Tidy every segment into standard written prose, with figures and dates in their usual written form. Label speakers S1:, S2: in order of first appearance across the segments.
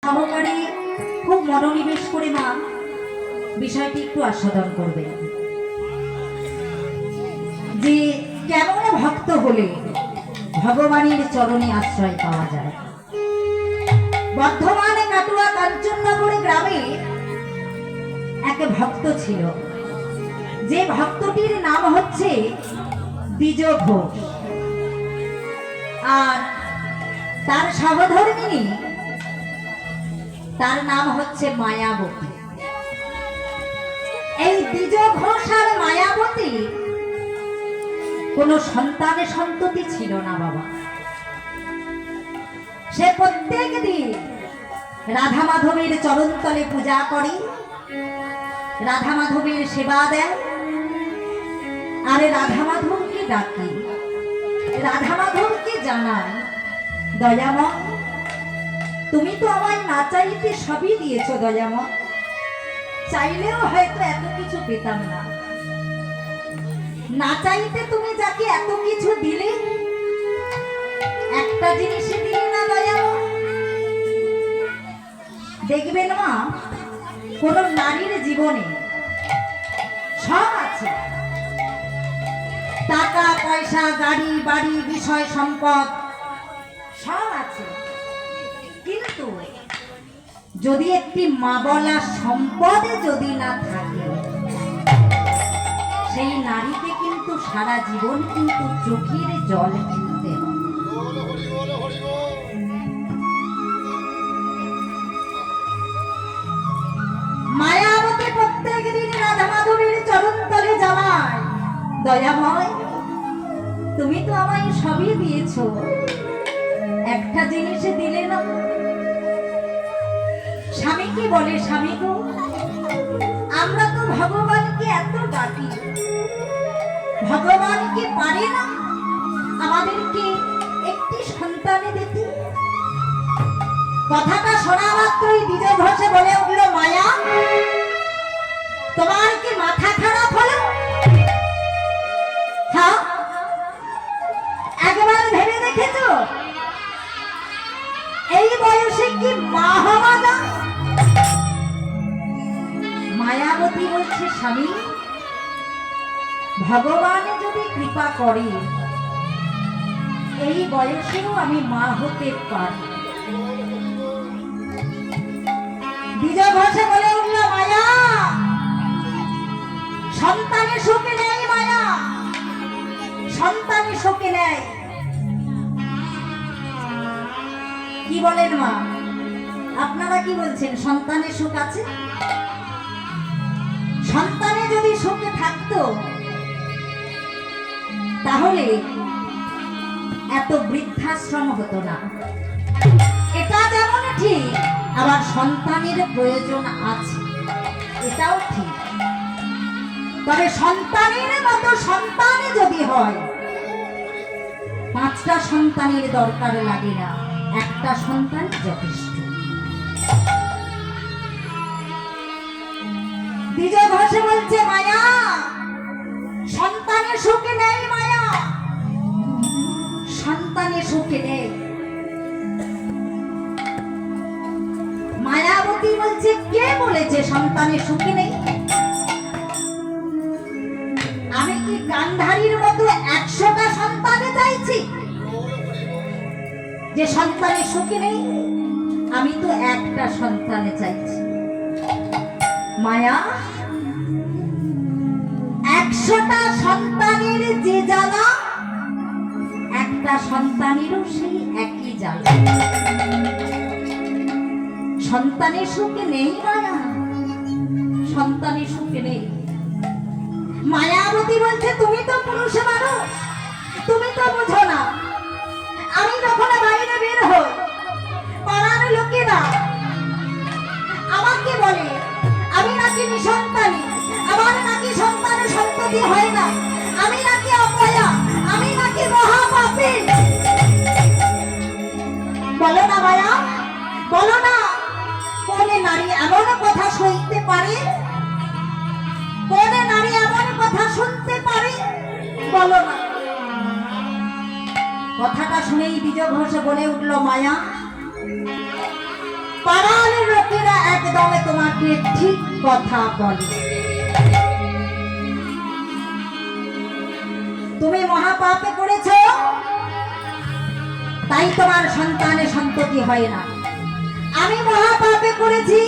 S1: সহকারে খুব মনোনিবেশ করে মা বিষয়টি একটু আস্বাদন করবে যে কেমন ভক্ত হলে ভগবানের চরণে আশ্রয় পাওয়া যায়। বর্ধমানে কাটুয়া কাঞ্চননগরে গ্রামে এক ভক্ত ছিল, যে ভক্তটির নাম হচ্ছে দ্বিজ ঘোষ, আর তার সহধর্মিনী তার নাম হচ্ছে মায়াবতী। এই দ্বিজ ঘোষ আর মায়াবতী কোন সন্তানের সন্ততি ছিল না বাবা। সে প্রত্যেক দিন রাধা মাধবের চরণতলে পূজা করে, রাধা মাধবের সেবা দেয়, আর রাধা মাধবকে ডাকে, রাধা মাধবকে জানায়, দয়াময় তুমি তো আমায় না চাইতে সবই দিয়েছো দয়াময়, চাইলেও হয়তো এত কিছু পেতাম না, না চাইতে তুমি যাকে এত কিছু দিলে একটা জিনিসই দিলে না দয়াময়। দেখবেন মা, কোন নারীর জীবনে সব আছে, টাকা পয়সা, গাড়ি বাড়ি, বিষয় সম্পদ সব আছে, কিন্তু যদি একটি মা বলা সম্পদে যদি না থাকে, সেই নারীকে কিন্তু সারা জীবন কিন্তু চোখের জল ফেলতে হয়। মায়াবতী প্রত্যেক দিন রাধা মাধবের চরণতলে জানায়, দয়াময় তুমি তো আমায় সবই দিয়েছো, একটা জিনিস দিলে না। স্বামীকে বলে, স্বামী গো আমরা তো ভগবানকে এত ডাকি, ভগবানকে পারে না আমাদেরকে একটি সন্তানে দিতে। কথাটা শোনা মাত্রই দ্বিজ ঘোষে বলে উঠল, মায়া তোমার কি মাথা খারাপ হলো? হ্যাঁ, একবার ভেবে দেখেছো এই বয়সে কি মা হওয়া যায়? মায়াবতী বলছে, স্বামী ভগবান যদি কৃপা করে এই বয়সেও আমি মা হতে পারি। দ্বিজ ঘোষে বলে উঠল, মায়া সন্তানের শোকে নেই, মায়া সন্তানের শোকে নেই। কি বলেন মা, আপনারা কি বলছেন, সন্তানের সুখ আছে? সন্তানে যদি সুখে থাকতো তাহলে এত বৃদ্ধাশ্রম হতো না। এটা যেমন ঠিক, আবার সন্তানের প্রয়োজন আছে, এটাও ঠিক। তবে সন্তানের মতো সন্তান যদি হয়, 5টা সন্তানের দরকার লাগে না, একটা সন্তান যথেষ্ট। দ্বিজ ঘোষে বলছে, মায়া সন্তানের সুখে নেই, মায়া সন্তানের সুখে নেই। মায়াবতী বলছে, কে বলেছে সন্তানের সুখে নেই? আমি কি গান্ধারীর মতো 100টা সন্তানে চাইছি যে সন্তানের সুখে নেই? আমি তো একটা সন্তানে চাইছি। মায়া 100টা সন্তানের যে জ্বালা, একটা সন্তানেরও সেই একই জ্বালা। সন্তানের সুখে নেই মায়া, সন্তানের সুখে নেই। মায়াবতী বলছে, তুমি তো পুরুষ মানুষ, তুমি তো বুঝো না। আমি যখন বাইরে বের হই, পাড়ার লোকেরা আমাকে বলে আমি নাকি নিঃসন্তানী, আমার নাকি সন্তানের সন্ততি হয় না, আমি নাকি অপয়া, আমি নাকি মহাপাপী। বলো না মায়া, বলো না, কোন নারী এমন কথা সইতে পারে? কোন নারী এমন কথা শুনতে পারে? বলো না। কথাটা শুনেই দ্বিজ ঘোষ বলে উঠল, মায়া পাড়ার তোমাকে ঠিক কথা বলে। তুমি মহাপাপে করেছ, তাই তোমার সন্তানের সন্ততি হয় না। আমি মহাপাপে করেছি,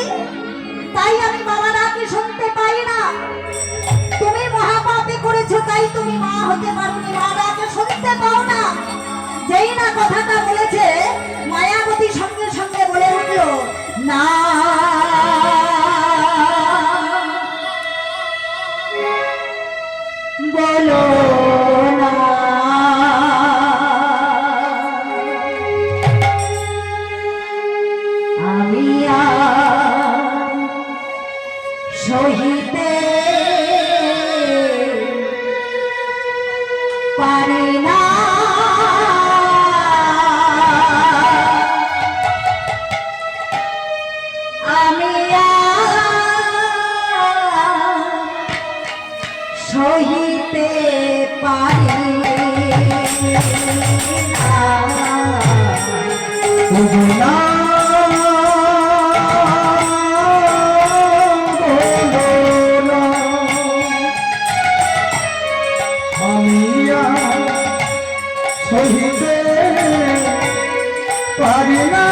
S1: তাই আমি বাবা ডাকে শুনতে পাই না। তুমি মহাপাপে করেছো, তাই তুমি মা হতে পারোনি, মা ডাকে শুনতে পাও না। যেই না কথাটা বলেছে, মায়াবতী সঙ্গে সঙ্গে বলে উঠল, না বলো না, আমি আর সহিতে পারি না। আমি সহিতে পারি না।
S2: সহিতে পারি না।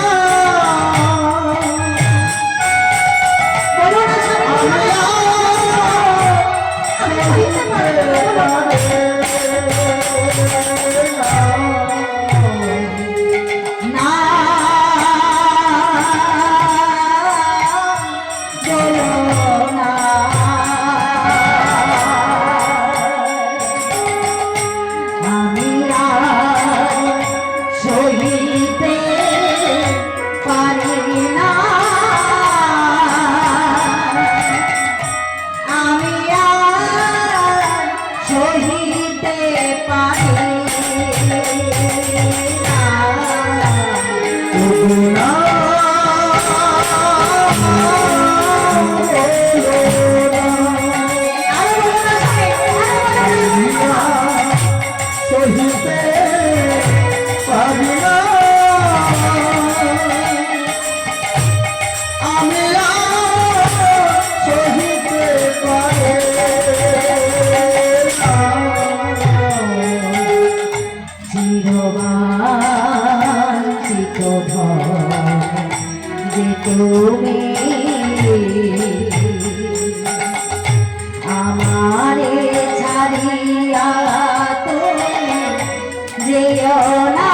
S1: তুমি আমারে ছাড়িয়া তুমি যেও না,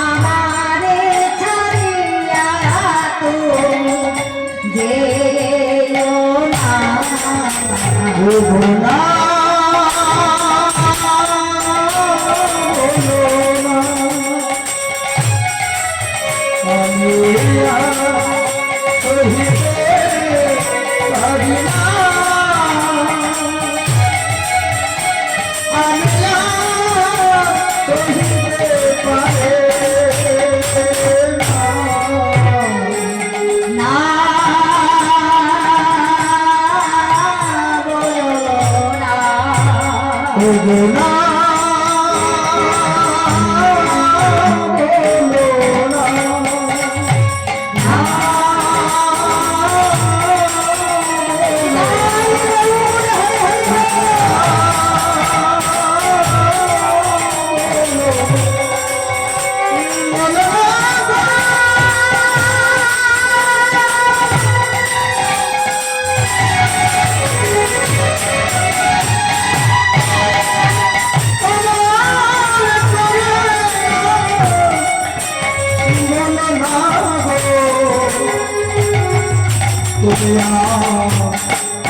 S1: আমারে ছাড়িয়া তুমি যেও না।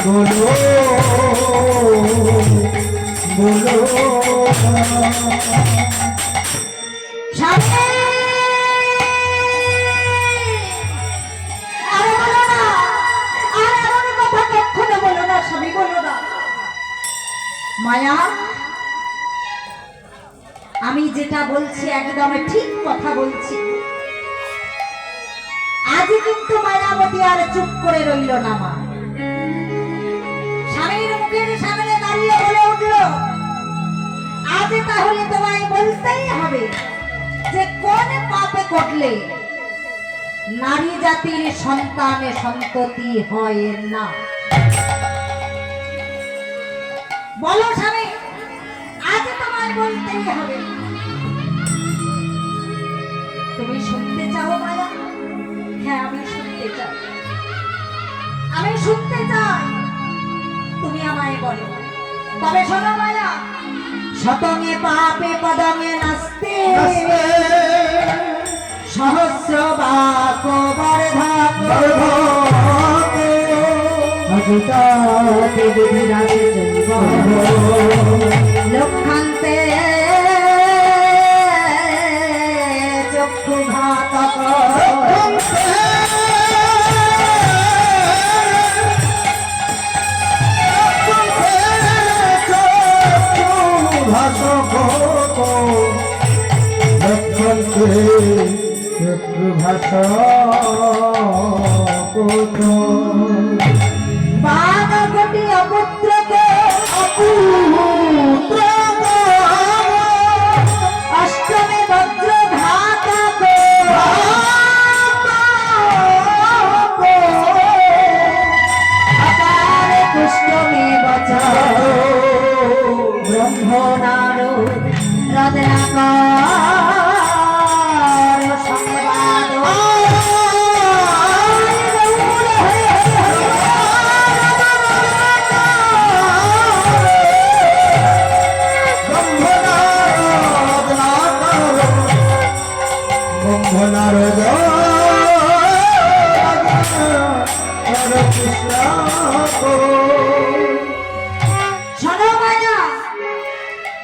S2: बोलो बोलो
S1: মায়া, আমি যেটা বলছি একদম ঠিক কথা বলছি। আজ কিন্তু মায়াবতী আর চুপ করে রইল না। মা স্বামীর মুখের সামনে দাঁড়িয়ে বলে উঠল, আজ তাহলে তোমায় বলতেই হবে যে কোন পাপে করলে নারী জাতির সন্তানে সন্ততি হয় না। বলো স্বামী, আজ তোমায় বলতেই হবে। তুমি শুনতে চাও মায়া? হ্যাঁ, আমি শুনতে চাই, আমি শুনতে চাই। তুমি আমায় বলো। তবে শোনো মায়া, শতঙে পাপে পদঙে নাস্তে, সহস্র বাক বর্ধক ভজতাতে বিধিরাজে লক্ষান্তে চক্ষু ঘাতক
S2: ভাষা
S1: বাঘটি অপুত্রকে অষ্টমে বজ্র ঘাতক অকারে পুষ্টমে বচা ব্রহ্মণার রত্নাকর সংবাদ শোনো মায়া,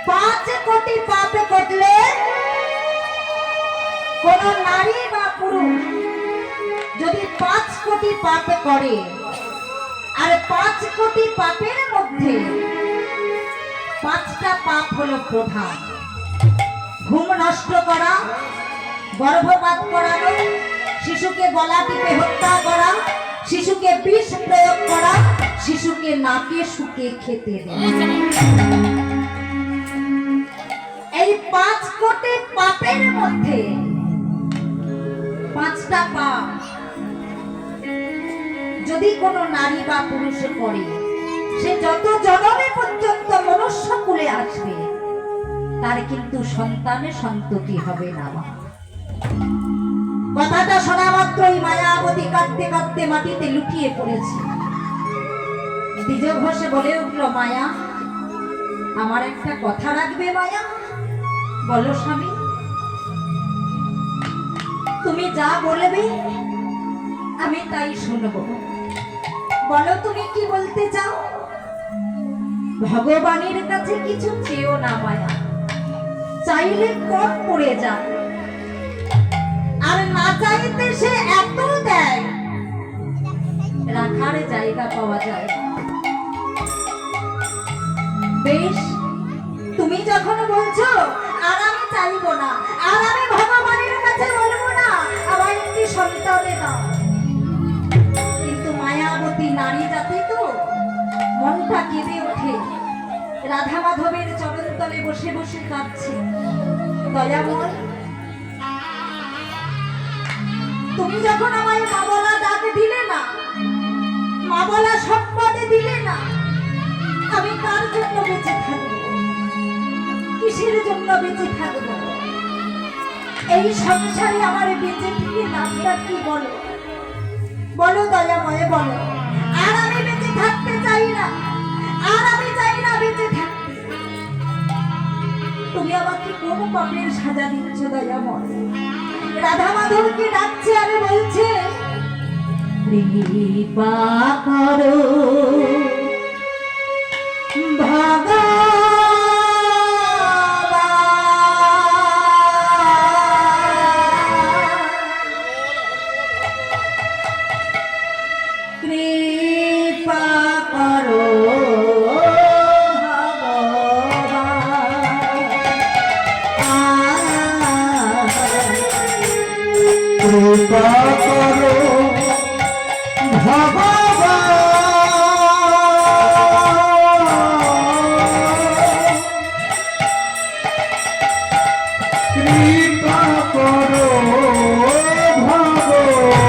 S1: 5 কোটি পাপে করলে কোন নারী বা পুরুষ যদি 5 কোটি পাপে করে, আর 5 কোটি পাপের মধ্যে 5টা পাপ হলো প্রধান: ঘুম নষ্ট করা, গর্ভপাত করানো, শিশুকে গলা টিপে হত্যা করা, শিশুকে বিষ প্রয়োগ করা, শিশুকে নাকে শুকে খেতে দেওয়া। এই 5 কোটি পাপের মধ্যে 5টা পাপ যদি কোনো নারী বা পুরুষ করে, সে যত জন্মে পর্যন্ত মনুষ্য কুলে আসবে, তার কিন্তু সন্তানের সন্ততি হবে না। কথাটা শোনা মাত্রই মায়াবতী কাঁদতে কাঁদতে মাটিতে লুটিয়ে পড়েছে। দ্বিজ ঘোষে বলে উঠল, মায়া, আমার একটা কথা রাখবে মায়া? বলো স্বামী, তুমি যা বলবে আমি তাই শুনবো। বলো তুমি কি বলতে চাও? ভগবানের কাছে কিছু চেয়েও না মায়া, চাইলে কম পড়ে যাও, আর না চাইতে সে এত দেয়, রাখার জায়গা পাওয়া যায়। বেশ, তুমি যখন বলছো আর আমি চাইবো না, আর আমি ভগবানের কাছে বলবো না আমার একটি সন্তানে দাও, কিন্তু মায়াবতী নারী জাতি তো মনটা কেঁদে ওঠে। রাধা মাধবের চরণ তলে বসে বসে কাঁদছে। দয়াময়, তুমি যখন আমায় মা বলা ডাক দিলে না, মা বলা সম্পদে দিলে না, আমি কার জন্য বেঁচে থাকবো? কিসের জন্য বেঁচে থাকবো? এই সংসারে আমার বেঁচে থেকে নামটা কি বলো? বলো দয়াময়, বলো। আর আমি বেঁচে থাকতে চাই না, আর আমি চাই না বেঁচে থাকতে। তুমি আমাকে কোন পাপের সাজা দিচ্ছ দয়াময়? রাধা মাধবকে ডাকছে আর বলছে, কৃপা করো
S2: কৃপা করো ভগবান, কৃপা করো ভগবান।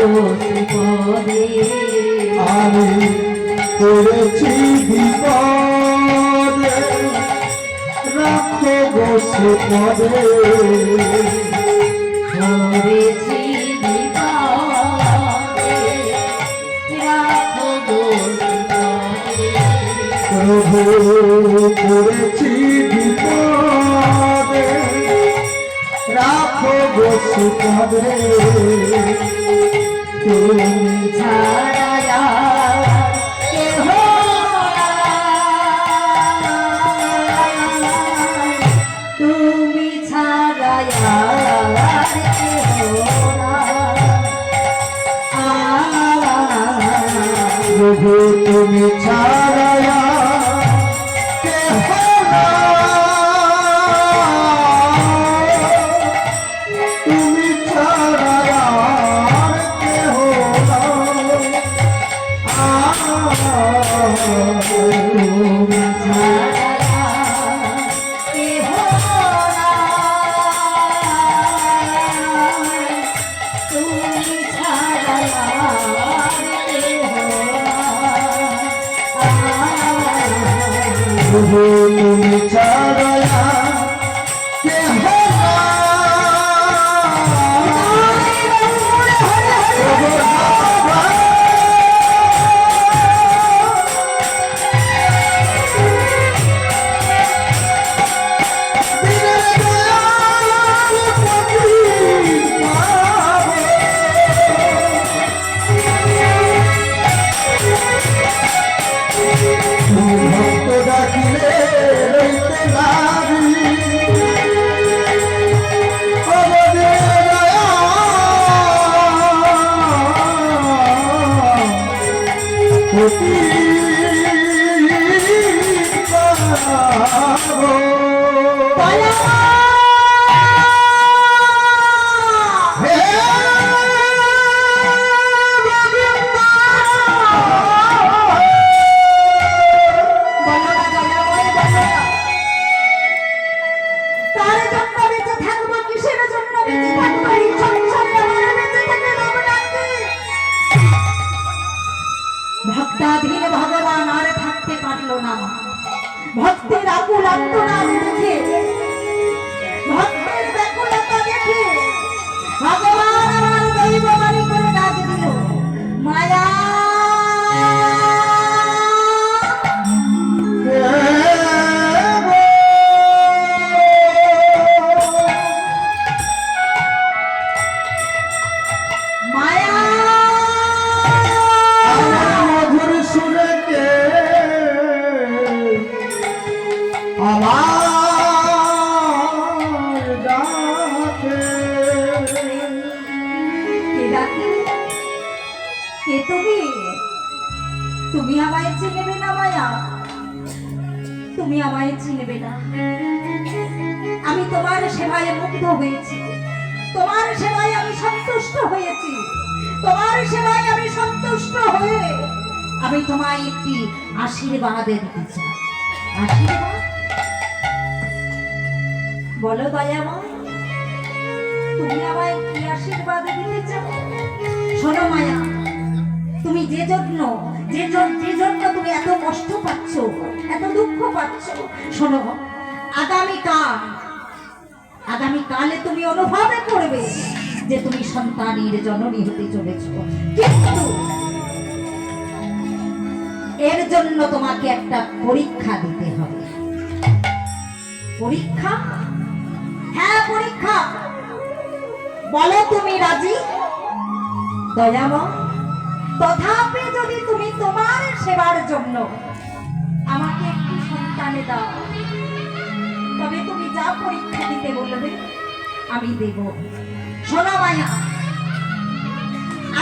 S1: শ্রীপদে
S2: আমি করেছি বিপদে রাখো গো শ্রীপদে
S1: করেছি বিপদে রাখো গো শ্রীপদে
S2: প্রভু করেছি বিপদে রাখো গো শ্রীপদে
S1: তুমি ছাড়া কেহ তুমি ছাড়া
S2: প্রভু তুমি ছাড়া কেহ না, তুমি ছাড়া আর কেহ না।
S1: তুমি ছাড়া কেহ তুমি ছাড়া
S2: প্রভু তুমি ছাড়া কেহ না। ভক্ত ডাকিলে রইতে নারী অবধে দয়া অতি পাবো। হে
S1: তার জন্য বেঁচে থাকবো, কিসের জন্য বেঁচে থাকবো? এই সংসারে আমার বেঁচে থেকে লাভ নাকি? ভক্তাধীন ভগবান আর থাকতে পারলো না। ভক্তের আকুল আত্মনাদ দেখে, ভক্তের ব্যাকুলতা দেখে ভগবান আমার দৈববাণী করে ডাক দিল, মায়া মায়া
S2: মধুর সুরে কে আমার ডাকে।
S1: কে ডাকে? কে তুমি? তুমি আমায় চিনবে না মায়া, তুমি আমায় চিনবে না। আমি তোমার সেবায় মুগ্ধ হয়েছি, তোমার সেবায় আমি সন্তুষ্ট হয়েছি, তোমার সেবায় আমি সন্তুষ্ট হয়ে আমি তোমায় একটি আশীর্বাদ দিতে চাই। আশীর্বাদ বলো দয়াময়, তুমি আমায় কি আশীর্বাদ দিতে চাও? শোনো মায়া, তুমি যে জন্য তুমি এত কষ্ট পাচ্ছ, এত দুঃখ পাচ্ছ, শোনো, আগামীকালে তুমি অনুভব করবে যে তুমি সন্তানের জননী হতে চলেছ। কিন্তু এর জন্য তোমাকে একটা পরীক্ষা দিতে হবে। পরীক্ষা? হ্যাঁ পরীক্ষা। বলো তুমি রাজি? দয়াময়, তথাপি যদি তুমি তোমার সেবার জন্য আমাকে একটি সন্তান দাও, তবে তুমি যা পরীক্ষা দিতে বলবে আমি দেব। শোনো মায়া,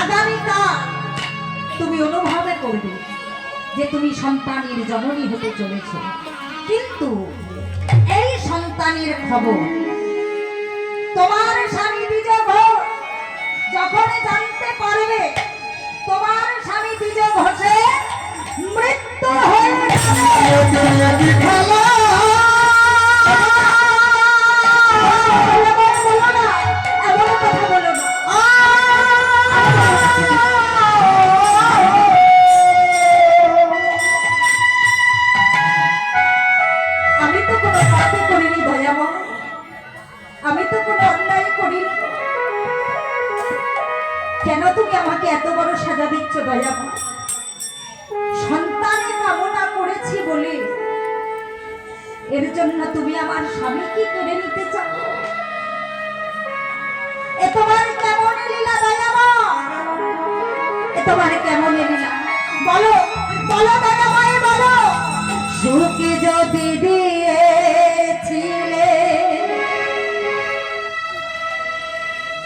S1: আগামীকাল তুমি অনুভব করবে যে তুমি সন্তানের জননী হতে চলেছ। কিন্তু এই সন্তানের খবর তোমার স্বামী বিজয় ঘোষ যখন জানতে পারবে, তোমার স্বামী বিজয় ঘোষের মৃত্যু হয়ে যাবে। এমন কথা বলো না। আমি তো কোনো অন্যায় করিনি, কেন তুমি আমাকে এত বড় সাজা দিচ্ছ দয়ামা? সন্তানে কামনা করেছি বলে এর জন্য তুমি আমার স্বামীকে কেড়ে নিতে চাও? এ তোমার কেমন লীলা দয়ামা? এ তোমার কেমন লীলা? বলো বলো দয়াময় বলো। সুখে যদি দিয়েছিলে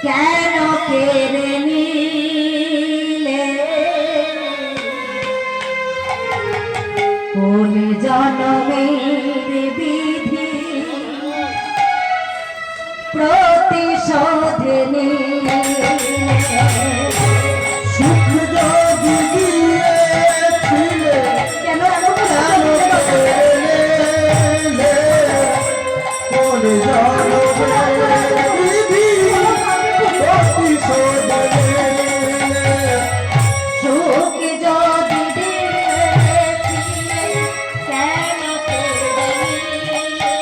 S1: কেন কেড়ে নিলে? কোন জনমের বিধি প্রতিশোধ নিলে?
S2: সুখ যদি দিয়েছিলে
S1: কেন
S2: কেন পেলে? কোন জনমের বিধি প্রতিশোধ নিলে?
S1: সুখ যদি দিয়েছিলে কেন কেড়ে নিলে?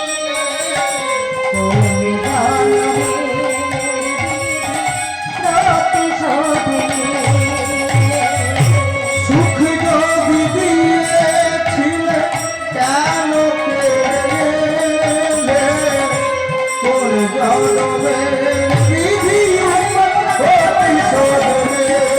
S1: কোন প্রতিশোধ নিলে?
S2: সুখ যদি দিয়েছিলে কেন পেলে? কোন জনমের বিধি প্রতিশোধ নিলে?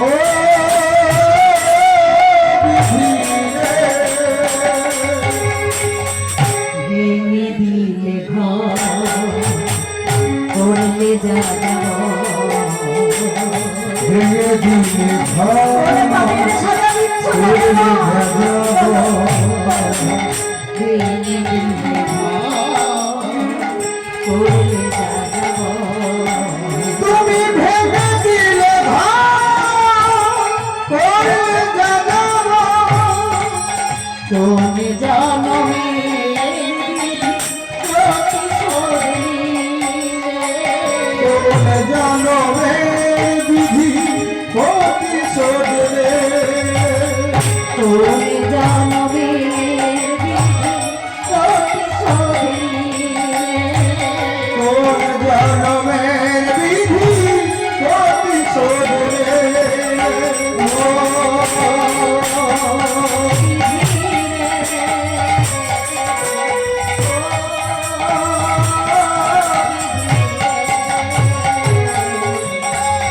S2: ও
S1: ভেঙে দিলে ঘর করলে যাবো
S2: ভেঙে দিলে ঘর
S1: সাজা দিচ্ছ
S2: করলে
S1: দয়ামা।
S2: যাবো।
S1: ভেঙে দিলে ঘর করলে যাবো
S2: তুমি ভেঙে দিলে ঘর করলে যাবো।
S1: কোন জনমের বিধি প্রতিশোধ নিলে?
S2: কোন জনমের বিধি প্রতিশোধ নিলে?
S1: কোন জনমের বিধি প্রতিশোধ নিলে?
S2: কোন জনমের বিধি প্রতিশোধ নিলে?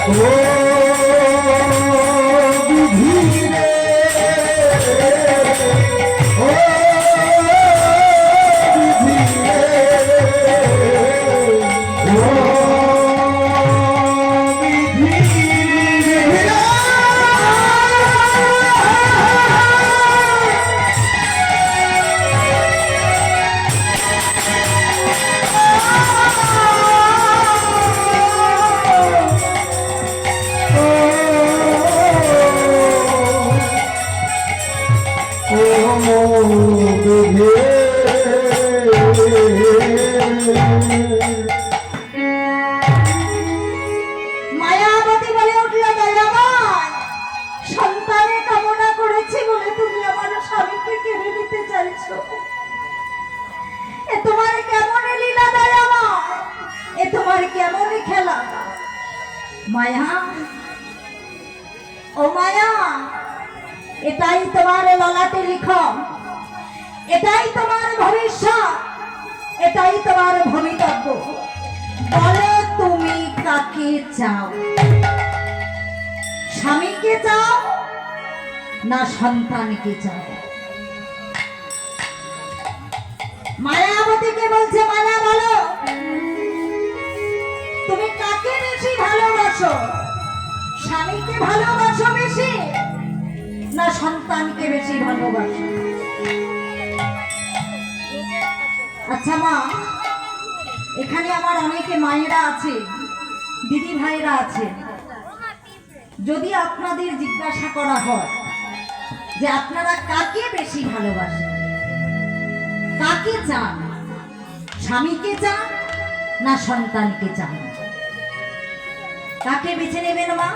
S2: ও বিধি রে, ও বিধি রে, ও বিধি রে।
S1: মায়াবতী বলে উঠল দয়াময়, সন্তানে কামনা করেছি বলে তুমি আমার স্বামীকে কেড়ে নিতে চাইছো? এ তোমার কেমন লীলা দয়াময়? এ তোমার কেমন খেলা? মায়া, ও মায়া, এটাই তোমার ললাটে লিখন, এটাই তোমার ভবিষ্যৎ, এটাই তোমার ভবিতব্য। বলো তুমি কাকে চাও? স্বামীকে চাও না সন্তানকে চাও? মায়াবতীকে বলছে, মায়া বলো তুমি কাকে বেশি ভালোবাসো? স্বামীকে ভালোবাসো বেশি না সন্তানকে বেশি ভালোবাসো? আচ্ছা মা, এখানে আমার অনেকে মায়েরা আছে, দিদি ভাইরা আছে, যদি আপনাদের জিজ্ঞাসা করা হয় যে আপনারা কাকে বেশি ভালোবাসেন, কাকে চান, স্বামীকে চান না সন্তানকে চান, কাকে বেছে নেবেন মা?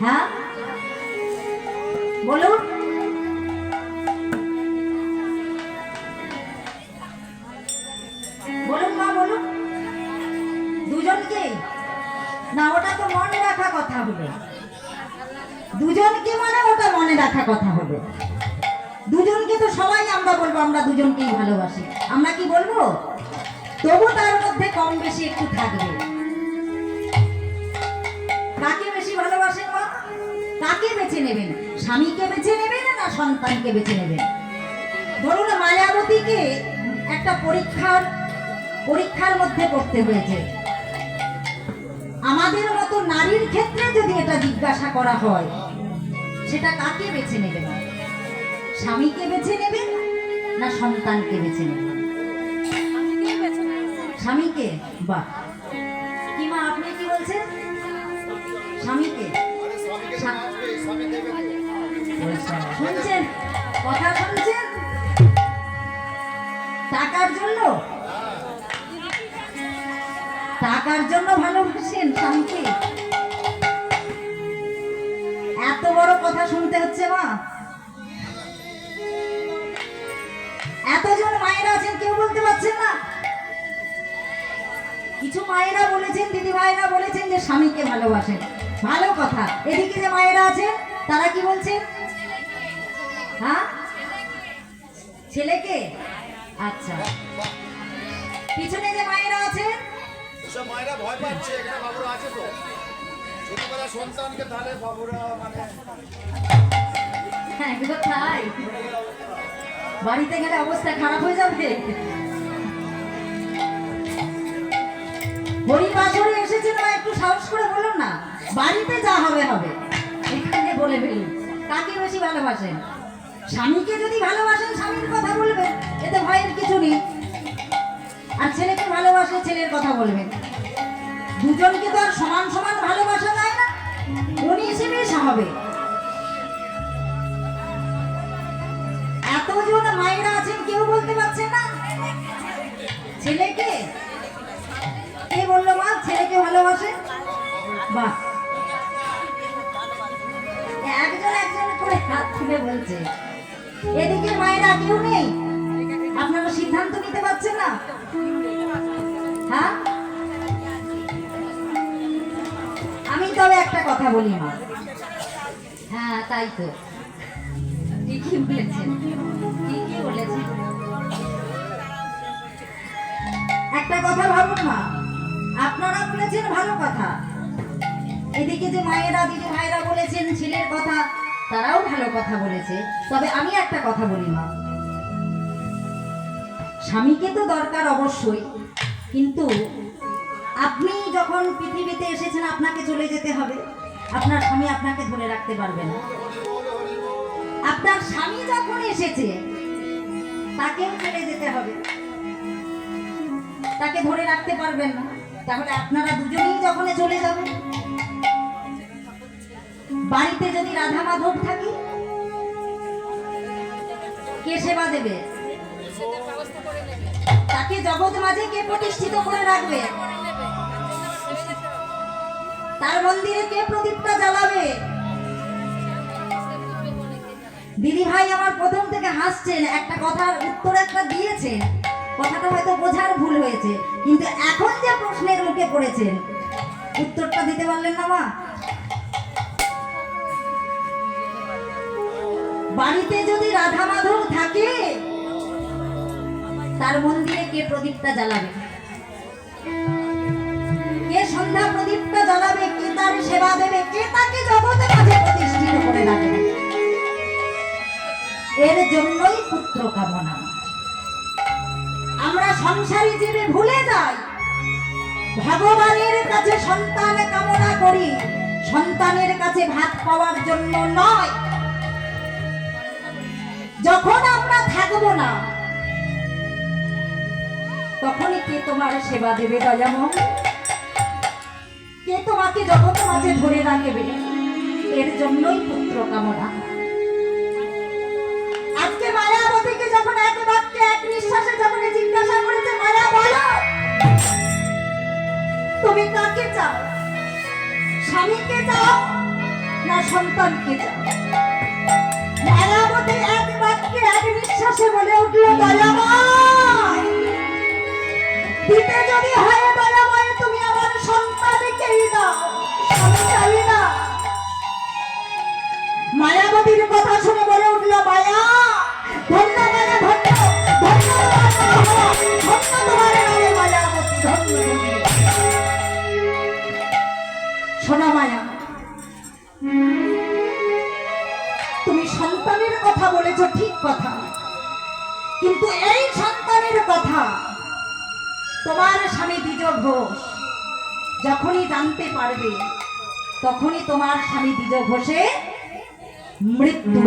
S1: হ্যাঁ বলুন। বলুন মা, বলুন। দুজনকে না? ওটা তো মনে রাখা কথা হবে। দুজনকে মানে ওটা মনে রাখা কথা হবে। দুজনকে তো সবাই আমরা বলবো আমরা দুজনকেই ভালোবাসি, আমরা কি বলবো? তবু তার মধ্যে কম বেশি একটু থাকবে। কাকে বেশি ভালোবাসেন মা? কাকে বেছে নেবেন? স্বামীকে বেছে নেবেন না সন্তানকে বেছে নেবেন? ধরুন মায়াবতীকে একটা পরীক্ষার মধ্যে পড়তে হয়েছে। আমাদের মতো নারীর ক্ষেত্রে যদি এটা জিজ্ঞাসা করা হয়, সেটা কাকে বেছে নেবেন? স্বামীকে বেছে নেবেন না সন্তানকে বেছে নেবেন? স্বামীকে। বাহ, কি মা আপনি কি বলছেন? স্বামীকে। শুনছেন কথা? শুনছেন? টাকার জন্য, টাকার জন্য ভালোবাসেন স্বামীকে? এত বড় কথা শুনতে হচ্ছে মা। এতজন মায়েরা আছেন, কেউ বলতে পারছেন না? কিছু মায়েরা বলেছেন, দিদি ভাইরা বলেছেন যে স্বামীকে ভালোবাসেন, ভালো কথা। এদিকে যে মায়েরা আছেন তারা কি বলছেন? হ্যাঁ, ছেলেকে। আচ্ছা, পিছনে যে মায়েরা আছেন,
S3: সব মায়েরা ভয় পাচ্ছে, এখানে বাবুরা আছে তো, ছোটবেলা সন্তানকে তাহলে বাবুরা মানে
S1: হ্যাঁ এগুলো তাই, বাড়িতে গেলে অবস্থা খারাপ হয়ে যাবে। হরিবাসরে এসেছেন, একটু সাহস করে বলুন না, বাড়িতে যা হবে হবে, এখানে বলে ফেলি। কাকে বেশি ভালোবাসেন? স্বামীকে যদি ভালোবাসেন স্বামীর কথা বলবেন, এতে ভয়ের কিছু নেই। আর ছেলেকে ভালোবাসে ছেলের কথা বলবেন। দুজনকে তো আর সমান সমান ভালোবাসা যায় না, 19-20 হবে। এতজন মায়েরা আছেন, কেউ বলতে পারছেন না ছেলেকে? কে বললো মা ছেলেকে ভালোবাসে? বাহ, একজন একজন করে হাত তুলে বলছে। এদিকে মায়েরা কেউ নেই? আপনারা সিদ্ধান্ত নিতে পারছেন না? হ্যাঁ, আমি তবে একটা কথা বলি মা। হ্যাঁ তাই তো, ঠিকই বলেছেন, ঠিকই বলেছেন। একটা কথা ভাবুন মা, আপনারা বলেছেন ভালো কথা, এদিকে যে মায়েরা দিদি ভাইরা বলেছেন ছেলের কথা, তারাও ভালো কথা বলেছে। তবে আমি একটা কথা বলি মা, স্বামীকে তো দরকার অবশ্যই, কিন্তু আপনি যখন পৃথিবীতে এসেছেন আপনাকে চলে যেতে হবে, আপনার স্বামী আপনাকে ধরে রাখতে পারবে না। আপনার স্বামী যখন এসেছে তাকেও চলে যেতে হবে, তাকে ধরে রাখতে পারবেন না। তাহলে আপনারা দুজনেই যখন চলে যাবেন, বাড়িতে যদি রাধা মাধব থাকি, কে সেবা দেবে? তাকে জগৎ মাঝে কে প্রতিষ্ঠিত করে রাখবে? তার মন্দিরে কে প্রদীপটা জ্বালাবে? দিদি ভাই আমার প্রথম থেকে হাসছেন, একটা কথার উত্তর একটা দিয়েছে, কথাটা হয়তো বোঝার ভুল হয়েছে, কিন্তু এখন যে প্রশ্নের মুখে পড়েছেন উত্তরটা দিতে পারলেন না মা। বাড়িতে যদি রাধা মাধব থাকে, তার মন্দিরে কে প্রদীপটা জ্বালাবে? কে সন্ধ্যা প্রদীপটা জ্বালাবে? কে তার সেবা দেবে? কে তাকে জগতে মাঝে প্রতিষ্ঠিত করে রাখবে? এর জন্যই পুত্র কামনা। আমরা সংসারী জীবে ভুলে যাই ভগবানের কাছে সন্তান কামনা করি, সন্তানের কাছে ভাত পাওয়ার জন্য নয়। যখন আমরা থাকবো না তখনই কে তোমার সেবা দেবে দয়াময়? কে তোমাকে জগৎ মাঝে ধরে রাখবে? এর জন্যই পুত্র কামনা। আজকে মায়াবতীকে যখন এক বাক্যে এক নিঃশ্বাসে যখন জিজ্ঞাসা করেছে, মায়া বলো তুমি কাকে চাও? স্বামীকে চাও না সন্তানকে চাও? মায়াবতী এক বাক্যে এক নিঃশ্বাসে বলে উঠল, দয়াময় দিতে যদি হয় দয়াময় তুমি আমার সন্তানকেই দাও, আমি চাই না। মায়াবতীর কথা শুনে বলে উঠল, মায়া ধন্য মায়া ধন্য, ধন্য ধন্য তোমার নামে মায়াবতী, ধন্য। শোনো মায়া, তুমি সন্তানের কথা বলেছ ঠিক কথা, কিন্তু এই সন্তানের কথা তোমার স্বামী দ্বিজ ঘোষ যখনই জানতে পারবে তখনই তোমার স্বামী দ্বিজ ঘোষে মৃত্যু।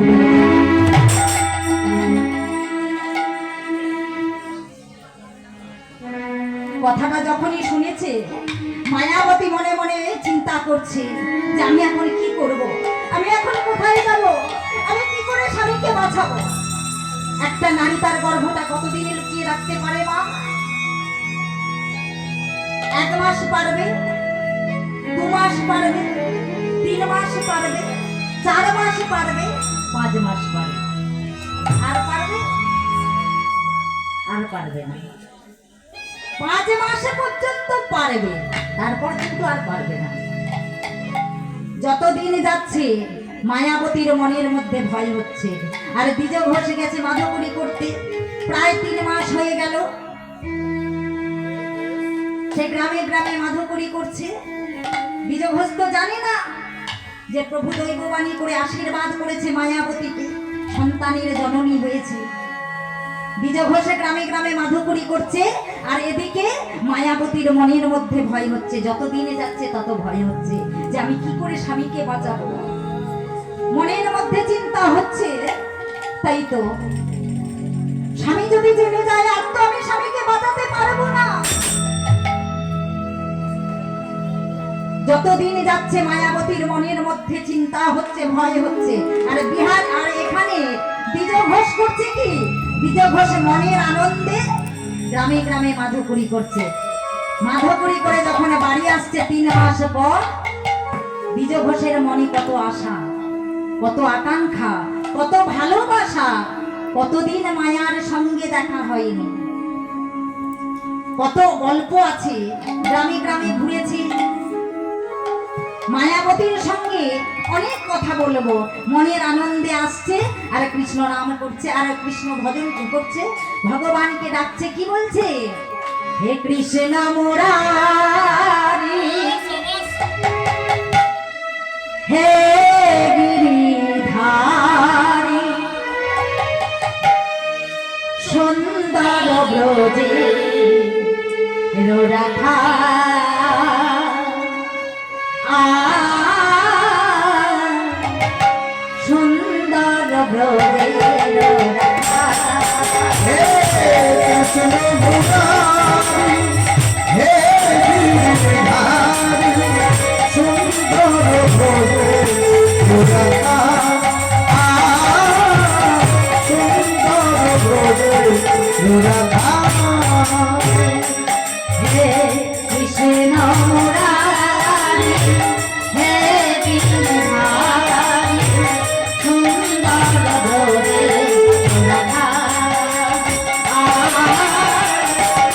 S1: কথাটা যখনই শুনেছে মায়াবতী মনে মনে চিন্তা করছে যে আমি এখন কি করব, আমি এখন কোথায় যাব, আমি কি করে স্বামীকে বাঁচাবো? একটা নারী তার গর্ভটা কতদিন লুকিয়ে রাখতে পারে মা? 1 মাস পারবে, 2 মাস পারবে, 3 মাস পারবে, 4 মাস পারবে, 5 মাস পারবে, আর পারবে? আর পারবে না। 5 মাস পর্যন্ত পারবে, তারপর কিন্তু আর পারবে না। যতদিন যাচ্ছে মায়াবতীর মনের মধ্যে ভয় হচ্ছে। আর দ্বিজ ঘোষ গেছে মাধবপুরি করতে, প্রায় 3 মাস হয়ে গেল। সে গ্রামে গ্রামে মাধবপুরি করছে। দ্বিজ ঘোষ তো জানে না যে প্রভু দৈববাণী করে আশীর্বাদ করেছে মায়াবতীকে, সন্তানের জননী হয়েছে। দ্বিজ ঘোষে গ্রামে গ্রামে মাধবপুরি করছে, আর এদিকে মায়াবতীর মনের মধ্যে ভয় হচ্ছে। যত দিনে যাচ্ছে তত ভয় হচ্ছে যে আমি কি করে স্বামীকে বাঁচাবো। মনের মধ্যে চিন্তা হচ্ছে, তাই তো স্বামী যদি জেনে যায় আর তো আমি স্বামীকে বাঁচাতে পারবো না। যতদিন যাচ্ছে মায়াবতীর মনের মধ্যে চিন্তা হচ্ছে, ভয় হচ্ছে। আর বিহার আর এখানে দ্বিজ ঘোষ করছে কি, দ্বিজ ঘোষ মনের আনন্দে গ্রামে গ্রামে মাধবপুরি করছে। মাধবপুরি করে যখন বাড়ি আসছে 3 মাস পর, দ্বিজ ঘোষের মনে কত আশা, কত আকাঙ্ক্ষা, কত ভালোবাসা। কতদিন মায়ার সঙ্গে দেখা হয়নি, কত গল্প আছে, গ্রামে গ্রামে ঘুরেছি, মায়াবতীর সঙ্গে অনেক কথা বলবো। মনের আনন্দে আসছে আর কৃষ্ণ নাম করছে, আর কৃষ্ণ ভজন করছে, ভগবানকে ডাকছে। কি বলছে? হে কৃষ্ণ মুরারি, হে গিরিধারী, সুন্দর ব্রজে রাধা সুন্দর ব্রজে রাধা।
S2: হে কৃষ্ণ মুরারি, হে গিরিধারী, সুন্দর ব্রজে রাধা, সুন্দর ব্রজে রাধা।
S1: হে কৃষ্ণ মুরারি, হে গিরিধারী, সুন্দর ব্রজে রাধা,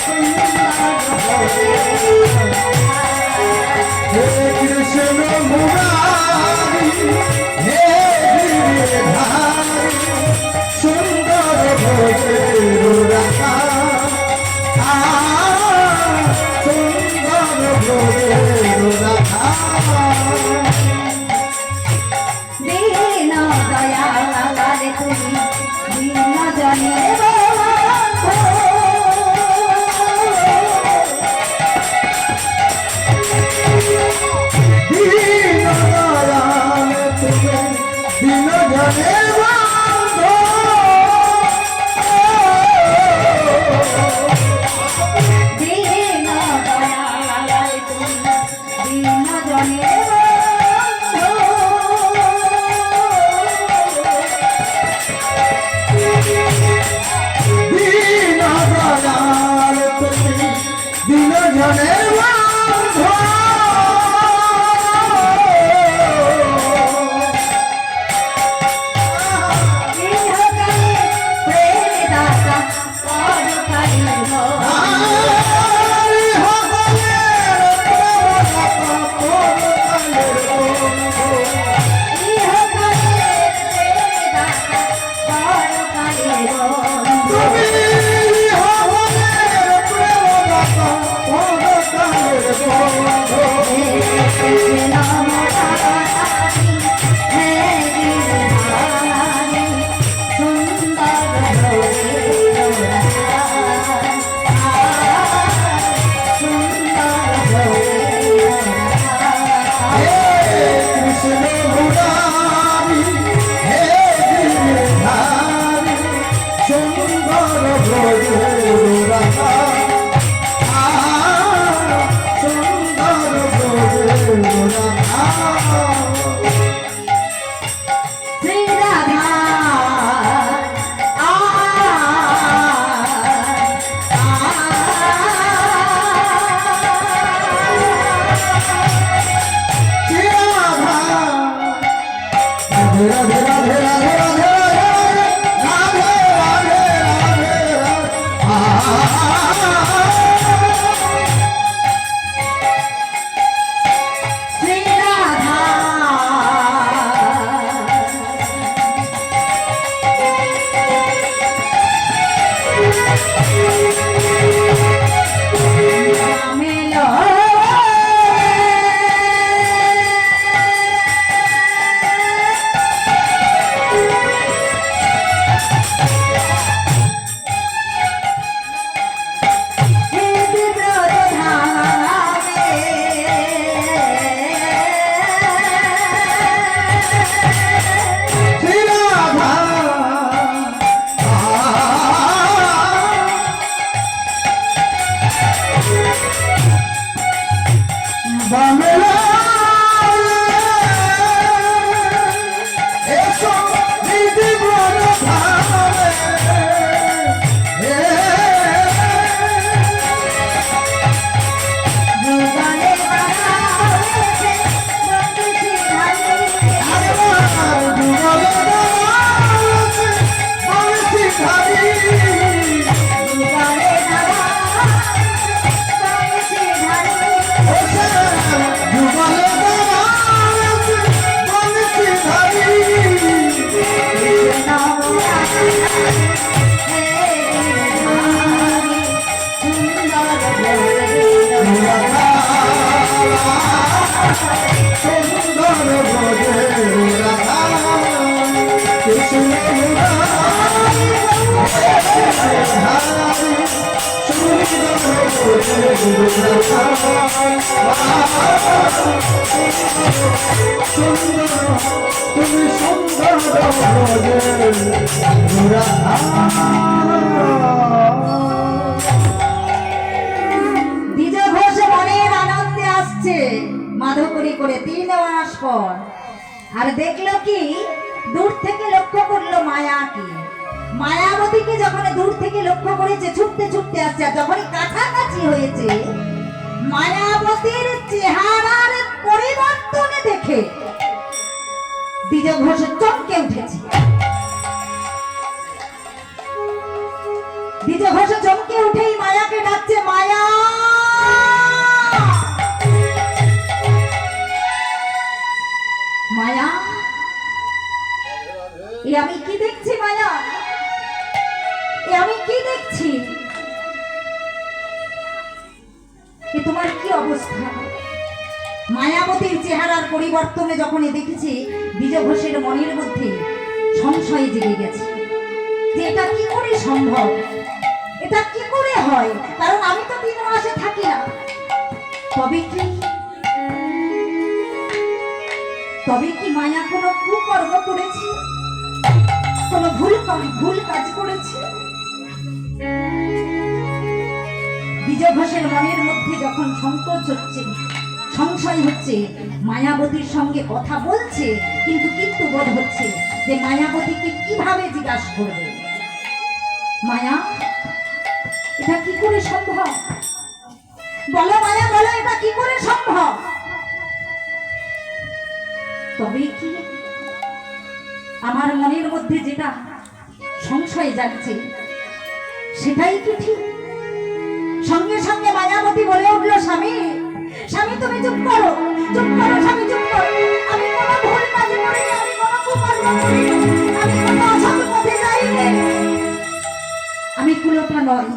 S1: সুন্দর ব্রজে রাধা।
S2: হে কৃষ্ণ মুরারি, হে গিরিধারী, সুন্দর ব্রজে রাধা, সুন্দর ব্রজে রাধা।
S1: দীন দয়াল তুমি দীন জনের বন্ধু,
S2: জনের বন্ধু
S1: দিন দয়াল তুমি দিন জনের
S2: দিন দয়াল তুমি দিন জনের বন্ধু
S1: ইহকালে প্রেম দাতা পরকালে
S2: আরে হকলের
S1: ইহকালে প্রেম দাতা পরকালে
S2: তুমি হকলের প্রেমদাতা পরকালের বন্ধু
S1: নাম রানী হে গিরধারী সুন্দর হয়ে সুন্দর
S2: হে কৃষ্ণ মুরারি হে গিরধারী সুন্দর ভোরে রাখা সুন্দর ভোরে রাখা
S1: শ্রী রাধা
S2: রাধে রাধে রাধে রাধে রাধে রাধে রাধে
S1: শ্রী রাধা মেলো
S2: শ্রী রাধা বামেলা এসো দিদি বড় ভাবে
S1: ভুবনে বাহারে বন্দী
S2: আরে দুবলে দাঁড়াতে বলছি খালি
S1: ভুবনে
S2: দুবলে দাঁড়াতে বলছি খালি সুন্দর ভোরে রাখা কৃষ্ণ মুরারি সুন্দর ভোরে রাখা সুন্দর তুমি সুন্দর ভোরে রাখা
S1: দ্বিজ ঘোষ মনের আনন্দে আসছে মাধবপুরী করে 3 মাস পর। আর দেখলো কি দূর থেকে লক্ষ্য করলো মায়াকে, মায়াবতীকে যখন দূর থেকে লক্ষ্য করেছে ছুটতে ছুটতে আসছে, আর যখনই কাছাকাছি হয়েছে মায়াবতীর চেহারার পরিবর্তনে দেখে দ্বিজ ঘোষ চমকে উঠেছে। দ্বিজ ঘোষ চমকে উঠেই মায়াকে ডাকছে, মায়া মায়া, এ আমি কি দেখছি মায়া, এ আমি কি দেখছি, এ তোমার কি অবস্থা? মায়াবতীর চেহারার পরিবর্তনে যখন দেখেছি দ্বিজ ঘোষের মনের মধ্যে সংশয় জেগে গেছে যে এটা কি করে সম্ভব, এটা কি করে হয়, কারণ আমি তো 3 মাসে থাকি না। তবে কি মায়া কোনো কুকর্ম করেছে? কোনো ভুল কাজ করেছে? বিজয় ঘোষের মনের মধ্যে যখন সংকোচ হচ্ছে, সংশয় হচ্ছে, মায়াবতীর সঙ্গে কথা বলছে, কিন্তু বোধ হচ্ছে যে মায়াবতীকে কিভাবে জিজ্ঞাসা করবে। মায়া, এটা কি করে সম্ভব? বলো মায়া, বলো এটা কি করে সম্ভব? তবে কি আমার মনের মধ্যে যেটা সংশয় যাচ্ছে সেটাই কি ঠিক? সঙ্গে সঙ্গে মায়াবতী বলে উঠল, স্বামী, স্বামী তুমি চুপ করো, চুপ করো স্বামী, চুপ করো। আমি কোনো ভুল কাজ করিনি, আমি কোনো কুকর্ম করিনি, আমি কোনো অসৎ পথে যাইনি, আমি কুলটা নয়,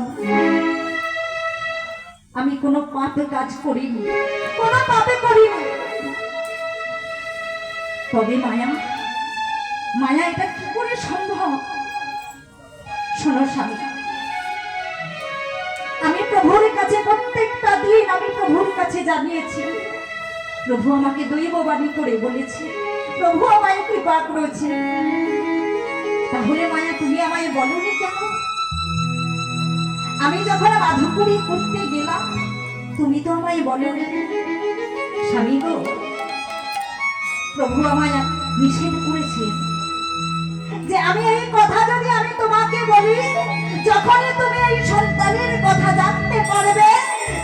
S1: আমি কোনো পাপে কাজ করিনি, কোনো পাপে করিনি। তবে মায়া, মায়া এটা কি করে সম্ভব? শোনো স্বামী, আমি প্রভুর কাছে প্রত্যেকটা দিন আমি প্রভুর কাছে জানিয়েছি, প্রভু আমাকে দৈববাণী করে বলেছে, প্রভু আমায় কৃপা করেছে। তাহলে মায়া তুমি আমায় বলনি কেন? আমি যখন মাধুকরী করতে গেলাম তুমি তো আমায় বলনি। স্বামী গো, প্রভু আমায় নিষেধ করেছে যে আমি এই কথা যদি আমি তোমাকে বলি, যখনই তুমি এই সন্তানের কথা জানতে পারবে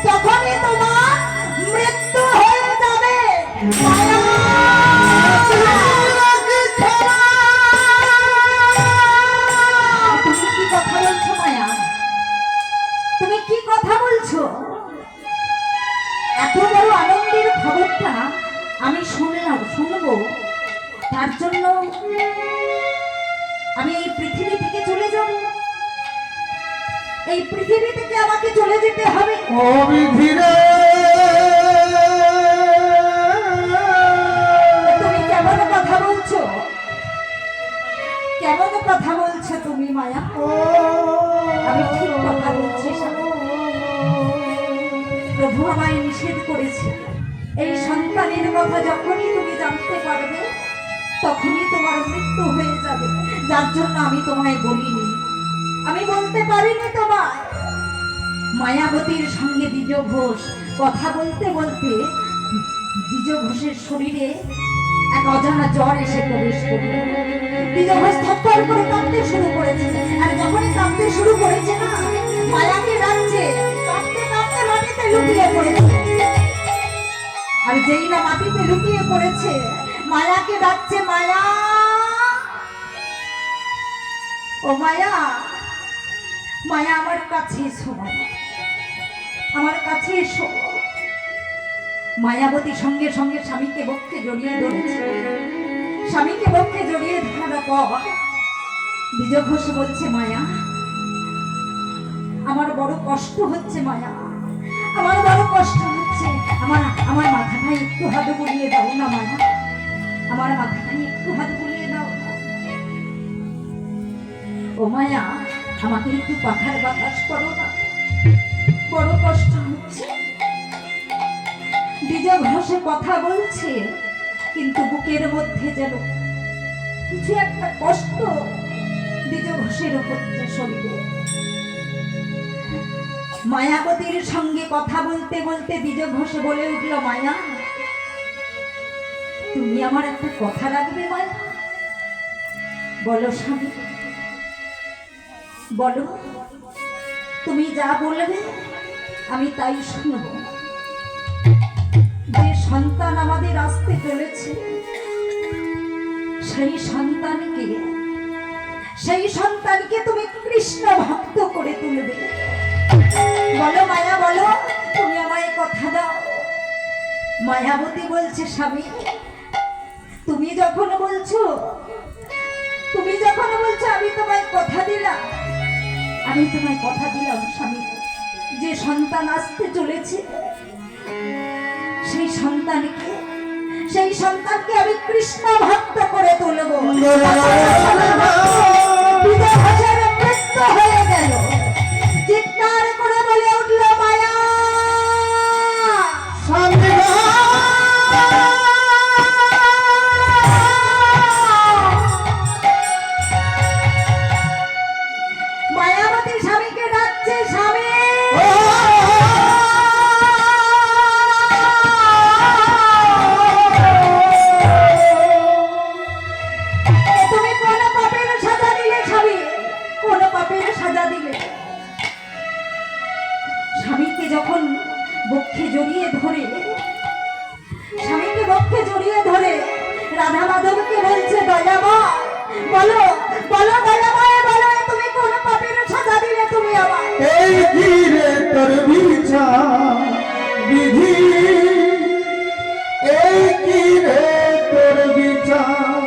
S1: তখনই তোমার মৃত্যু হয়ে যাবে। মায়া, তুমি কি কথা বলছো মায়া? তুমি কি কথা বলছো? এত বড় আনন্দের খবরটা আমি শুনবো, তার জন্য আমি এই পৃথিবী থেকে চলে যাব? এই পৃথিবী থেকে আমাকে চলে যেতে হবে? তুমি কেমন কথা বলছো? কেমন কথা বলছো তুমি মায়া? আমি ঠিক কথা বলছি। প্রভু আমায় নিষেধ করেছে, এই সন্তানের কথা যখনই তুমি জানতে পারবে তখনই তোমার মৃত্যু হয়ে যাবে। যার জন্য আমি তোমায় বলিনি, আমি বলতে পারিনি তোমায়। মায়াবতীর সঙ্গে দ্বিজ ঘোষ কথা বলতে বলতে দ্বিজ ঘোষের শরীরে এক অজানা জ্বর এসে প্রবেশ করল। দ্বিজ ঘোষ থরথর করে কাঁপতে শুরু করেছে, আর যখনই কাঁপতে শুরু করেছে না, মায়াকে ডাকছে, কাঁপতে কাঁপতে মাটিতে লুটিয়ে পড়েছে। আর যেই না মাটিতে লুটিয়ে পড়েছে, মায়াকে ডাকছে, মায়া, ও মায়া, মায়া আমার কাছে এসো, আমার কাছে এসো। মায়াবতী সঙ্গে সঙ্গে স্বামীকে বক্ষে জড়িয়ে ধরেছে। স্বামীকে বক্ষে জড়িয়ে ধরার পর দ্বিজ ঘোষ বলছে, মায়া, আমার বড় কষ্ট হচ্ছে মায়া, আমার বড় কষ্ট হচ্ছে, আমার মাথাটাই একটু হাত বুলিয়ে দাও না মায়া, আমার মাথাটাই একটু হাত বুলিয়ে দাও। ও মায়া, আমাকে একটু পাখার বাতাস করো না, বড় কষ্ট হচ্ছে। দ্বিজ ঘোষে কথা বলছে, কিন্তু বুকের মধ্যে যেন কিছু একটা কষ্ট দ্বিজ ঘোষের হচ্ছে শরীরে। মায়াবতীর সঙ্গে কথা বলতে বলতে দ্বিজ ঘোষ বলে উঠল, মায়া, তুমি আমার একটা কথা রাখবে মায়া? বলো স্বামী, বলো, তুমি যা বলবে আমি তাই শুনব। যে সন্তান আমাদের আসতে চলেছে সেই সন্তানকে তুমি কৃষ্ণ ভক্ত করে তুলবে। বলো মায়া, বলো, তুমি আমায় কথা দাও। মায়াবতী বলছে, স্বামী, তুমি যখন বলছো আমি তোমায় কথা দিলাম, স্বামী, যে সন্তান আসতে চলেছে সেই সন্তানকে আমি কৃষ্ণ ভক্ত করে তুলব। মৃত্যু হয়ে গেল। চিৎকার করে বলে উঠল, মায়া, পাপের সাজা দিলে। স্বামীকে যখন বক্ষে জড়িয়ে ধরে, স্বামীকে বক্ষে জড়িয়ে ধরে রাধা মাধবকে বলছে, দয়াময় বলো, বলো দয়াময় বলো, তুমি কোন পাপের সাজা দিলে তুমি আমায়?
S2: এই কি রে তোর বিচার বিধি, এই কি রে তোর বিচার,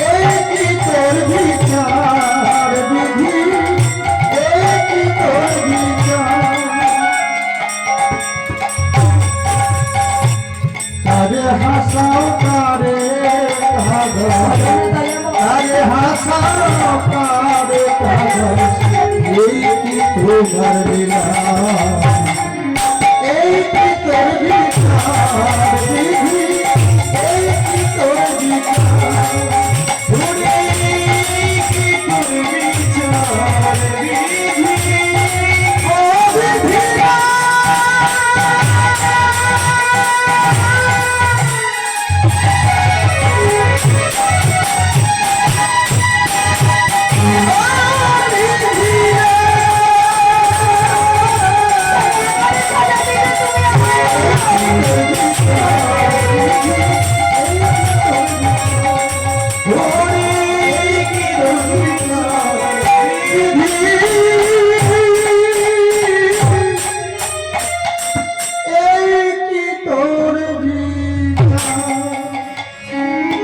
S2: এই কি তোর বিচার বিধি, এই কি তোর বিচার। কারে হাসাও কারে কাঁদো, কারে হাসাও কারে কাঁদো, এই কি তোমার লীলা, এই কি তোর বিচার বিধি, এই কি তোর বিচার, ওরে কি তোর বিচার বিধি, ও বিধিরা।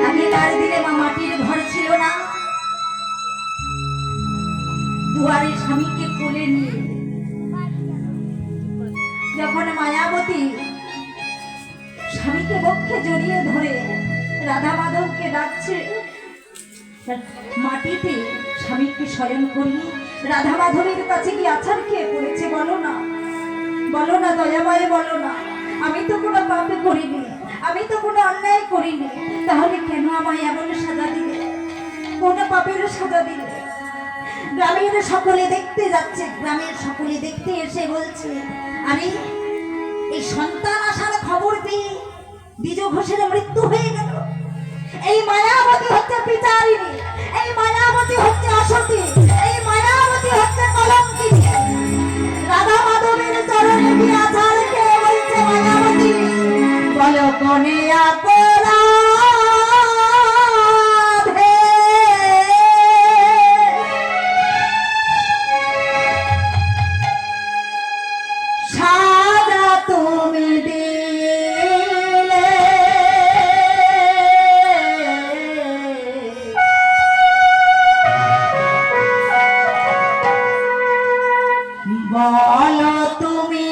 S1: আগেকার দিনে মা মাটির ঘর ছিল না, দুয়ারে স্বামীকে কোলে নিয়ে যখন মায়াবতী স্বামীকে বক্ষে জড়িয়ে ধরে রাধা মাধবকে ডাকছে, মাটিতে স্বামীকে শয়ন করিয়ে রাধা মাধবের কাছে গিয়ে আছাড় খেয়ে পড়েছে। বলো না, বলো না দয়াময় বলো না, আমি তো কোনো পাপে করিনি, আমি তো কোনো অন্যায় করিনি, তাহলে কেন আমায় এমন সাজা দিলে, কোন পাপের সাজা দিলে? গ্রামের সকলে দেখতে যাচ্ছে, গ্রামের সকলে দেখতে এসে বলছে, আরে এই সন্তান আসার খবর পেয়ে দ্বিজ ঘোষের মৃত্যু হয়ে গেল। এই মায়াবতী হচ্ছে বিচারিণী, এই মায়াবতী হচ্ছে অসতী, এই মায়াবতী হচ্ছে কলঙ্কিনী। রাধা মাধবের চরণে গিয়ে আছাড় খেয়ে বলছে মায়াবতী, বলো কোনে অপরাধে সাজা তুমি দিলে, বলো তুমি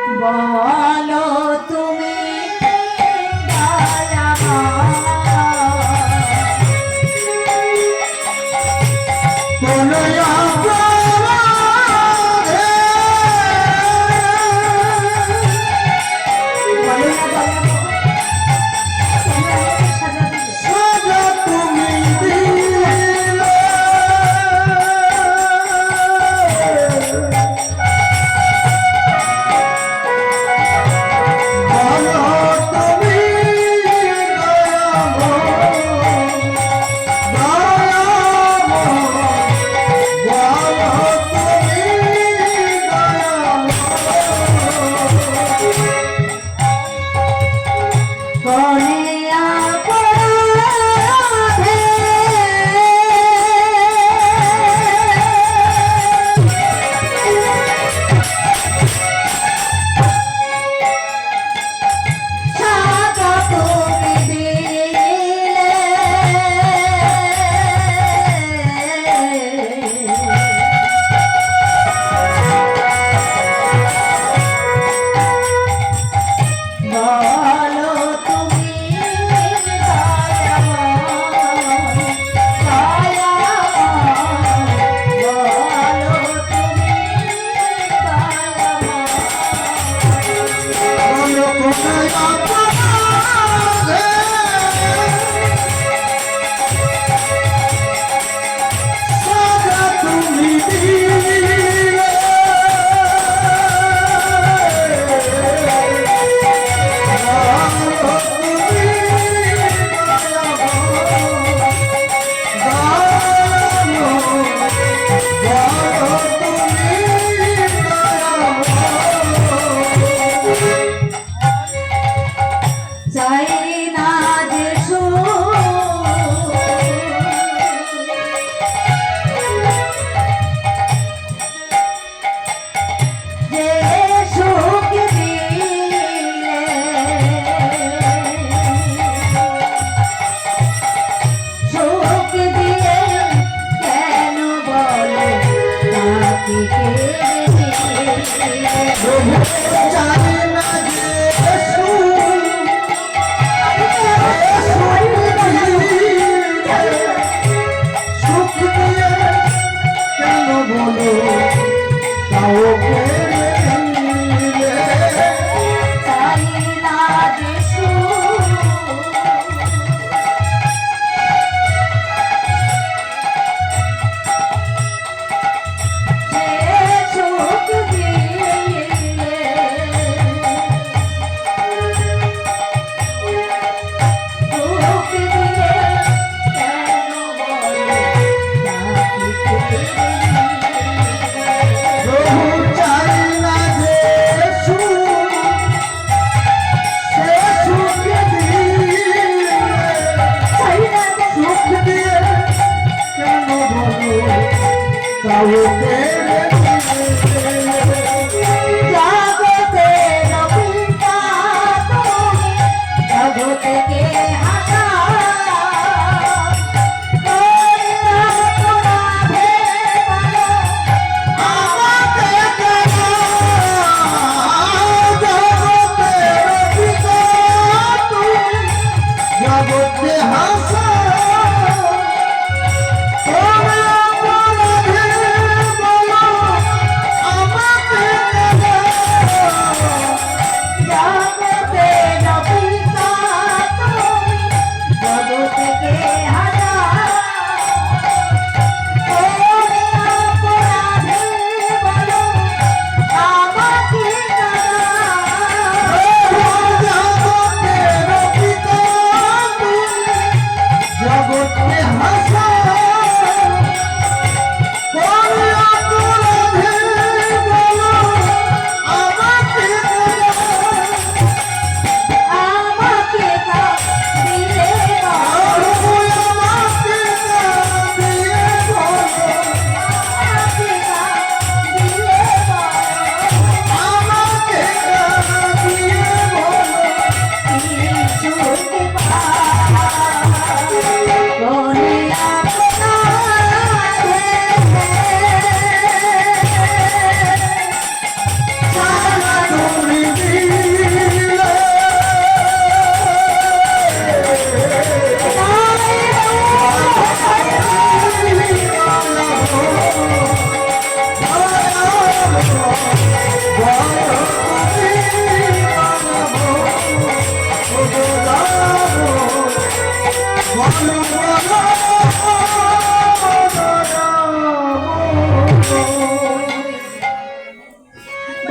S1: বলো তুমি
S2: কোন অপরাধে সাজা তুমি দিলে, বলো তুমি দয়াময়, দয়াময়, প্রভু চাই না যে সুখ দিয়ে কেন বলো তাও কেড়ে নিলে।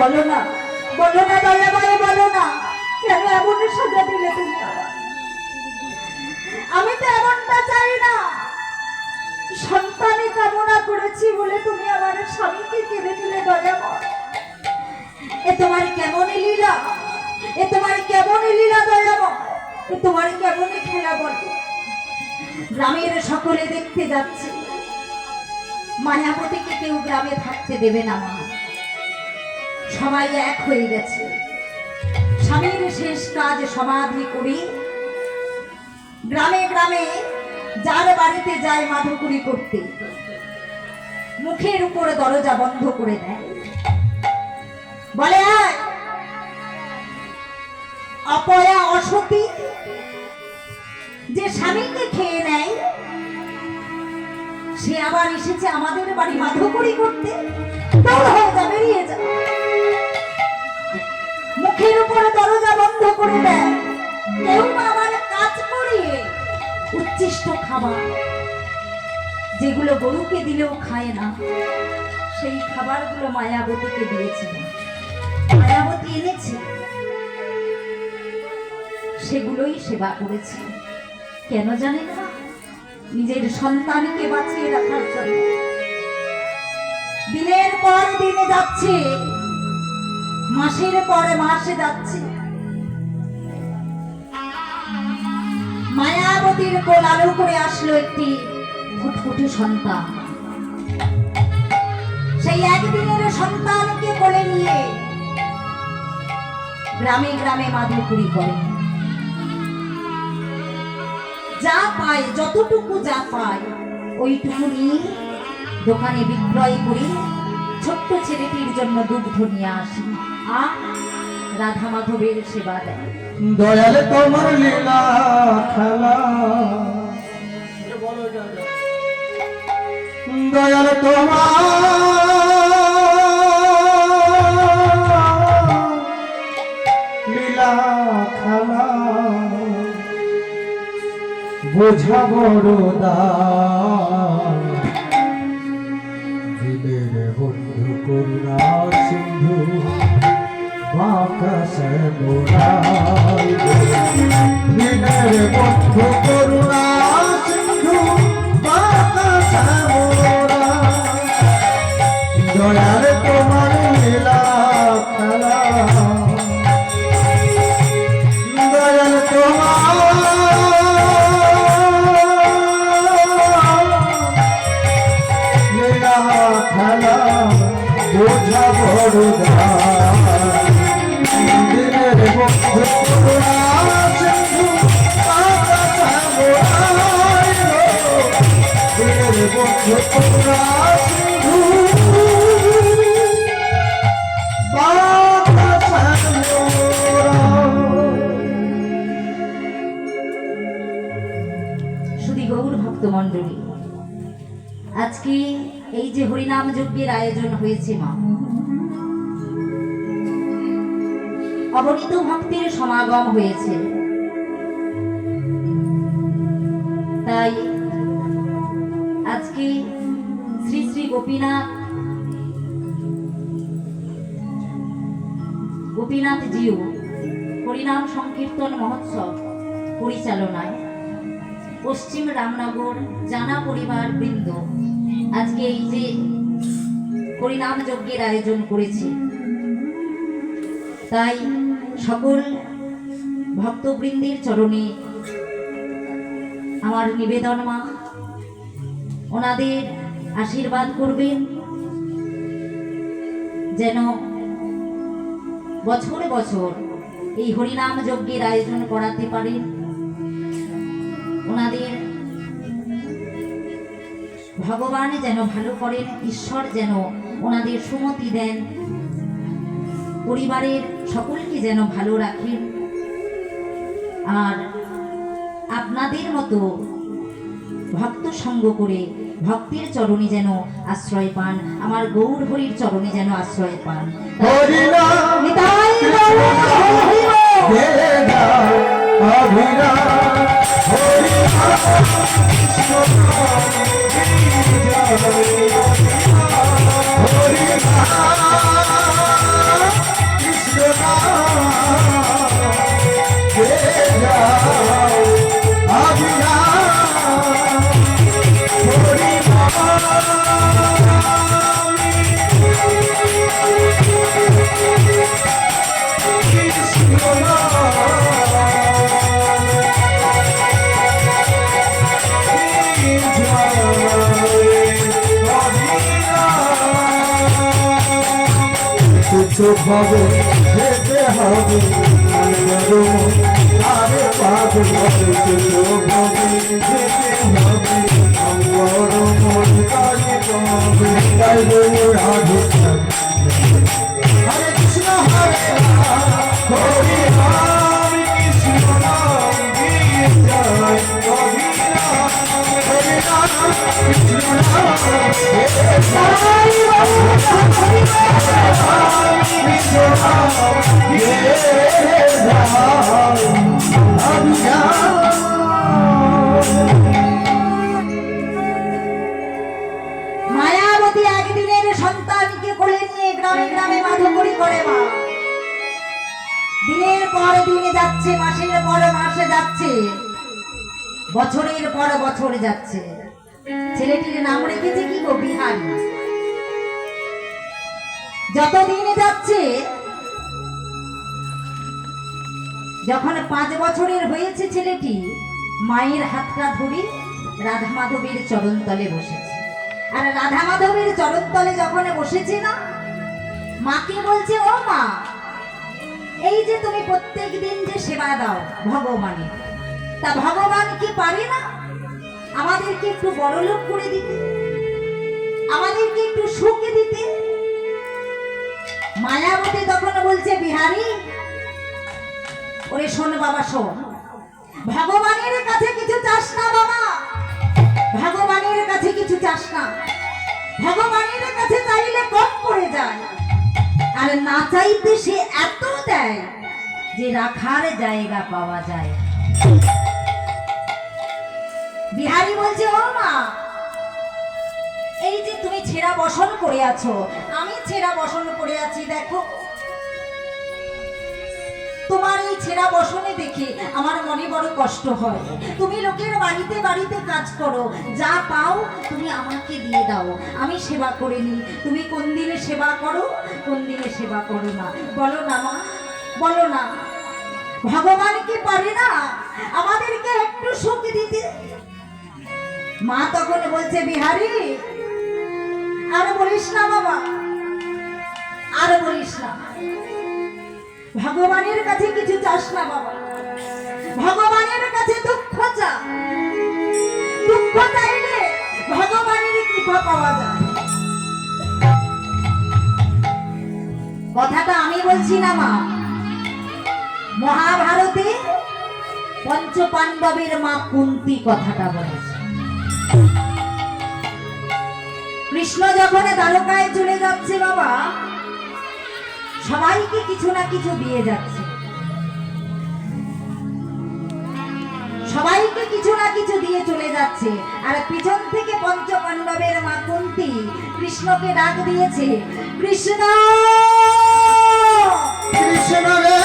S1: বলো না, বলো না দয়া করে বলো না, কেন এমন সাজা দিলে তুমি আমার? আমি তো এমনটা চাই না। সন্তানে কামনা করেছি বলে তুমি আমার স্বামীকে কেড়ে নিলে দয়াময়। এ তোমার কেমন লীলা, এ তোমার কেমন লীলা দয়াময়, এ তোমার কেমন খেলা বলো? গ্রামের সকলে দেখতে যাচ্ছে, মায়াবতীকে কেউ গ্রামে থাকতে দেবে না মা। সবাই এক হয়ে গেছে। স্বামীর শেষ কাজ সমাধি করে গ্রামে গ্রামে যার বাড়িতে যায় মাধুকরী করতে, মুখের উপর দরজা বন্ধ করে দেয়, বলে অপয়া অসতী যে স্বামীকে খেয়ে নেয় সে আবার এসেছে আমাদের বাড়ি মাধুকরী করতে, দৌড় হয়ে যা, বেরিয়ে যা। মুখের উপরে দরজা বন্ধ করে দেয়। কেউ আবার কাজ করিয়ে উচ্ছিষ্ট খাবার যেগুলো গরুকে দিলেও খায় না, সেই খাবারগুলো মায়াবতীকে দিয়েছে। মায়াবতী এনেছে, সেগুলোই সেবা করেছে। কেন জানেন না? নিজের সন্তানকে বাঁচিয়ে রাখার জন্য। দিনের পর দিনে যাচ্ছে, মাসের পরে মাসে যাচ্ছে, মায়াবতীর কোল আলো করে আসলো একটি ফুটফুটে সন্তান। সেই একদিনের সন্তানকে কোলে নিয়ে গ্রামে গ্রামে মাধুকরী করে। যা পায়, যতটুকু যা পায় ওইটুকু নিয়ে দোকানে বিক্রয় করে ছোট্ট ছেলেটির জন্য দুগ্ধ নিয়ে আসি আর রাধা মাধবের সেবা দেয়।
S2: দয়াল তোমার লীলা খেলা, দয়াল তোমার লীলা খেলা, বোঝা বড় দায়। দিনের বন্ধু করুণা সিন্ধু বাঁকাশে মোড়াই, দিনের বন্ধু করুণা সিন্ধু বাঁকাশে মোড়াই। দয়াল তোমার লীলা খেলা, দয়াল তোমার লীলা খেলা, বোঝা বড় দায়। দিনের বন্ধু করুণা সিন্ধু বাঁকাশে মোড়াই, দিনের বন্ধু করুণা সিন্ধু বাঁকাশে মোড়াই।
S1: শুধু গৌর ভক্ত মণ্ডলী, আজকে এই যে হরিনাম যজ্ঞের আয়োজন হয়েছে মা, অগণিত ভক্তের সমাগম হয়েছে। তাই আজকে শ্রী শ্রী গোপীনাথ জিউ হরিনাম সংকীর্তন মহোৎসব পরিচালনায় পশ্চিম রামনগর জানা পরিবার বৃন্দ আজকে এই যে হরিনাম যজ্ঞের আয়োজন করেছে। তাই সকল ভক্তবৃন্দের চরণে আমার নিবেদন মা, ওনাদের আশীর্বাদ করবেন যেন বছরে বছর এই হরিনাম যজ্ঞের আয়োজন করাতে পারেন। ওনাদের ভগবান যেন ভালো করেন, ঈশ্বর যেন ওনাদের সুমতি দেন, পরিবারের সকলকে যেন ভালো রাখেন। আর আপনাদের মতো ভক্ত সঙ্গ করে ভক্তের চরণে যেন আশ্রয় পান, আমার গৌর হরির চরণে যেন আশ্রয় পান।
S2: হরিনাম
S1: নিতাই গৌর হরি বল।
S2: হে রাম অভিরাম, হরিনাম কৃষ্ণ নাম হরিনাম কৃষ্ণ নাম, হে রাম অভিরাম, হরিনাম কৃষ্ণ ভাবে যেতে হবে, আরে পাবে ভাবে যেতে হবে, অঙ্গর মন কাজে কবে গাইবে রাধে। হরে কৃষ্ণ হরে রাম, হরে রাম কৃষ্ণ নাম দিয়ে যায়, অভিরাম হরে রাম কৃষ্ণ নাম, হে সাই
S1: মায়াবতী একদিনের সন্তানকে কোলে নিয়ে গ্রামে গ্রামে মাধবপুরি করে মা। দিনের পর দিন যাচ্ছে, মাসের পর মাসে যাচ্ছে, বছরের পর বছর যাচ্ছে। ছেলেটির নাম রেখেছে কি গো? বিহারী। যত দিন যাচ্ছে, যখন 5 বছরের হয়েছে ছেলেটি, মায়ের হাতটা ধরে রাধা মাধবের চরণ তলে বসেছে। আর রাধা মাধবের চরণ তলে যখন বসেছে না, মাকে বলছে, ও মা, এই যে তুমি প্রত্যেক দিন যে সেবা দাও ভগবানের, তা ভগবান কি পারে না আমাদেরকে একটু বড়লোক করে দিতে, আমাদেরকে একটু সুখ দিতে? মায়াবতী তখন বলছে, বিহারী ওরে শোন বাবা শোন, ভগবানের কাছে কিছু চাস না বাবা, ভগবানের কাছে কিছু চাস না। ভগবানের কাছে চাইলে কম পড়ে যায়, আর না চাইতে সে এত দেয় যে রাখার জায়গা পাওয়া যায়। বিহারী বলছে, ও মা, এই যে তুমি ছেঁড়া বসন করে আছো, আমি ছেঁড়া বসন করে আছি, দেখো তোমার এই ছেঁড়া বসনে দেখে আমার মনে বড় কষ্ট হয়। তুমি লোকের বাড়িতে বাড়িতে কাজ করো, যা পাও তুমি আমাকে দিয়ে দাও, আমি সেবা করে নিই। তুমি কোন দিনে সেবা করো, কোন দিনে সেবা করো না, বলো না মা, বলো না। ভগবান কি পারে না আমাদেরকে একটু সুখ দিতে? মা তখন বলছে, বিহারী আর বলিস না বাবা, আর বলিস না, ভগবানের কাছে কিছু চাস না বাবা, ভগবানের কাছে দুঃখ চা, দুঃখ চাইলে ভগবানের কৃপা পাওয়া যায়। কথাটা আমি বলছি না মা, মহাভারতে পঞ্চ পাণ্ডবের মা কুন্তী কথাটা বলেছে। কৃষ্ণ যখন দ্বারকায় চলে যাচ্ছে বাবা, সবাইকে কিছু না কিছু দিয়ে যাচ্ছে, সবাইকে কিছু না কিছু দিয়ে চলে যাচ্ছে। আর পিছন থেকে পঞ্চ পাণ্ডবের মা কুন্তী কৃষ্ণকে ডাক দিয়েছে, কৃষ্ণ
S2: কৃষ্ণ রে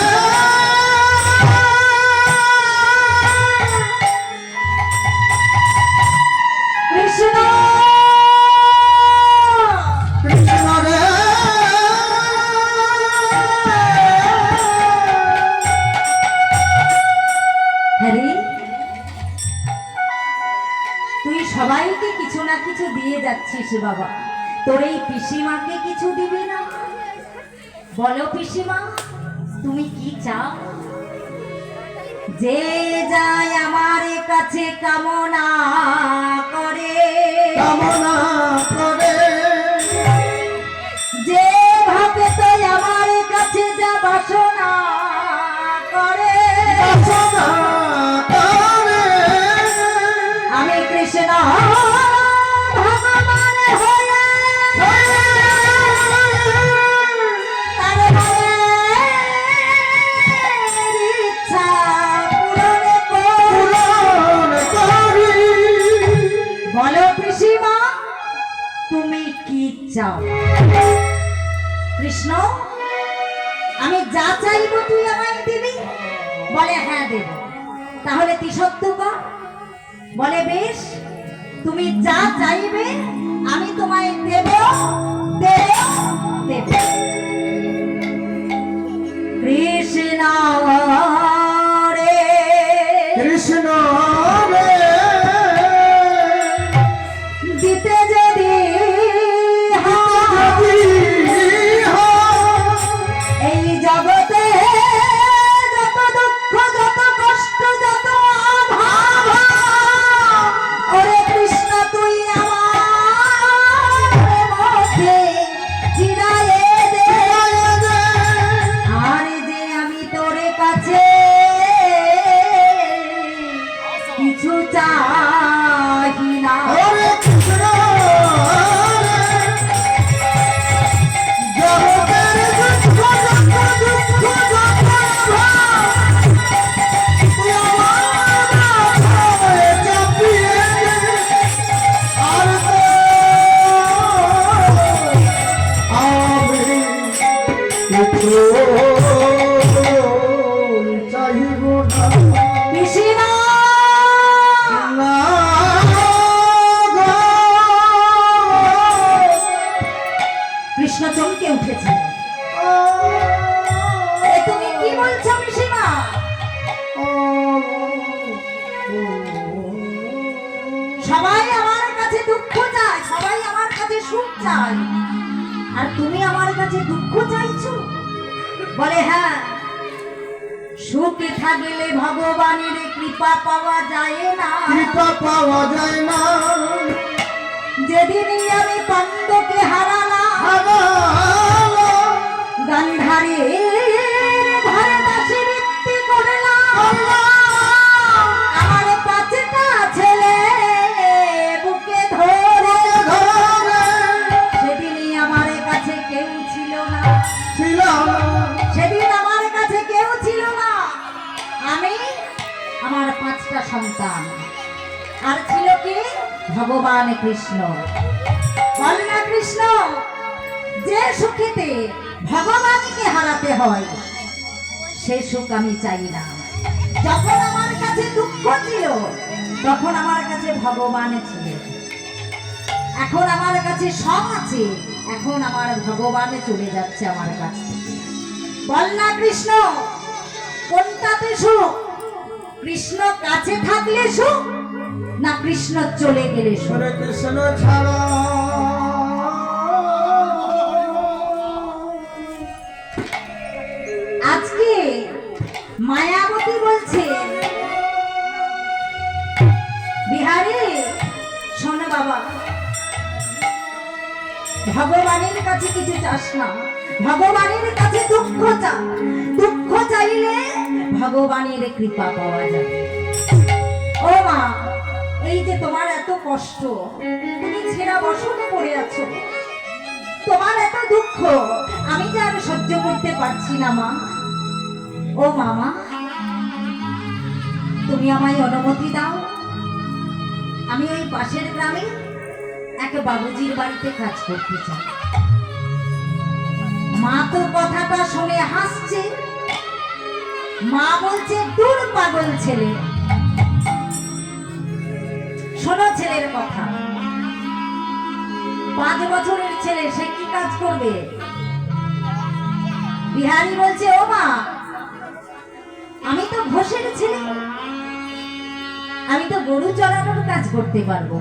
S1: কৃষ্ণ
S2: কৃষ্ণ রে
S1: হ্যারি, তুই সবাইকে কিছু না কিছু দিয়ে যাচ্ছিস বাবা, তোর এই পিসিমাকে কিছু দিবি না? বলো পিসিমা, তুমি কি চাও? যে যায় আমার কাছে কামনা করে,
S2: কামনা করে,
S1: যে ভাবে তো আমার কাছে যা বাসনা করে,
S2: বাসনা করে,
S1: আমি কৃষ্ণ ভগবান হয়ে তার মায়ের ইচ্ছা পূরণ
S2: পূরণ করি।
S1: বলো পিসিমা, তুমি কি চাও? কৃষ্ণ, আমি যা চাইবো তুই আমায় দিবি? বলে হ্যাঁ দেব। তাহলে তিসত্য কর। বলে বেশ, তুমি যা চাইবে আমি তোমায় দেব, দেব, দেব। কৃষ্ণ রে
S2: কৃষ্ণ রে
S1: দিতে যদি এই জগতে যত দুঃখ, যত কষ্ট, যত অভাব, ওরে কৃষ্ণ তুই আমার মধ্যে ফিরায়ে দে। আর যে আমি তোর কাছে কিছু চাহি না,
S2: হরে কৃষ্ণ রে জগতের দুঃখ যত দুঃখ যত অভাব তুই আমার মাথায় চাপিয়ে দে। আর তো আমি কিছু চাহিব না।
S1: পিসিমা
S2: না গো।
S1: কৃষ্ণ চমকে উঠেছে। এ তুমি কি বলছো পিসিমা? সবাই আমার কাছে দুঃখ চায়, সবাই আমার কাছে সুখ চায়, আর তুমি আমার কাছে দুঃখ চাইছো? বলে হ্যাঁ, সুখে থাকলে ভগবানের কৃপা পাওয়া যায় না।
S2: কৃপা পাওয়া যায় না।
S1: যেদিনই আমি পাণ্ডকে হারালাম,
S2: হারালাম
S1: সন্তান, আর ছিল কি ভগবান কৃষ্ণ। বল না কৃষ্ণ, যে সুখেতে ভগবানকে হারাতে হয় সে সুখ আমি চাই না। যখন আমার কাছে দুঃখ ছিল তখন আমার কাছে ভগবান ছিল, এখন আমার কাছে সব আছে, এখন আমার ভগবানে চলে যাচ্ছে আমার কাছ থেকে। বল না কৃষ্ণ, কোনটাতে সুখ? কৃষ্ণ কাছে থাকলে সুখ, না কৃষ্ণ চলে গেলে সুখ?
S2: হরে কৃষ্ণ ছাড়া
S1: আজকে মায়াবতী বলছে, বিহারী শোন বাবা, ভগবানের কাছে কিছু চাস না, ভগবানের কাছে দুঃখ চা। দুঃখ চাইলে ভগবানের কৃপা পাওয়া যাবে। ও মা, এই যে তোমার এত কষ্ট, তুমি ছেঁড়া বসনে পড়ে আছো, তোমার এত দুঃখ আমি যে আর সহ্য করতে পারছি না মা। ও মামা, তুমি আমায় অনুমতি দাও, আমি ওই পাশের গ্রামে এক বাবুজির বাড়িতে কাজ করতে চাই। মা তো কথাটা শুনে হাসছে, মা বলছে দূর পাগল ছেলে। শোনো ছেলের কথা, 5 বছরের ছেলে, সে কি কাজ করবে? বিহারী বলছে, ও মা, আমি তো ঘোষের ছেলে, আমি তো গরু চড়ানোর কাজ করতে পারবো,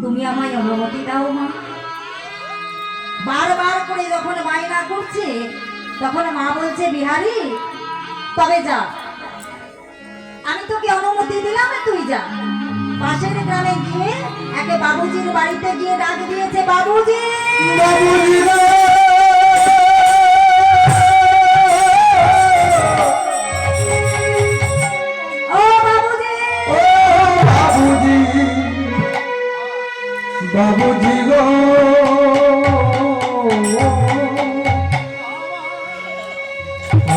S1: তুমি আমায় অনুমতি দাও মা। বারবার করে যখন বায়না করছে তখন মা বলছে, বিহারী তবে যা, আমি তোকে অনুমতি দিলাম, তুই যা। পাশের গ্রামে গিয়ে এক বাবুজির বাড়িতে গিয়ে ডাক দিয়েছে, বাবুজি,
S2: বাবুজি রে,
S1: ও বাবুজি,
S2: ও বাবুজি, বাবুজি গো,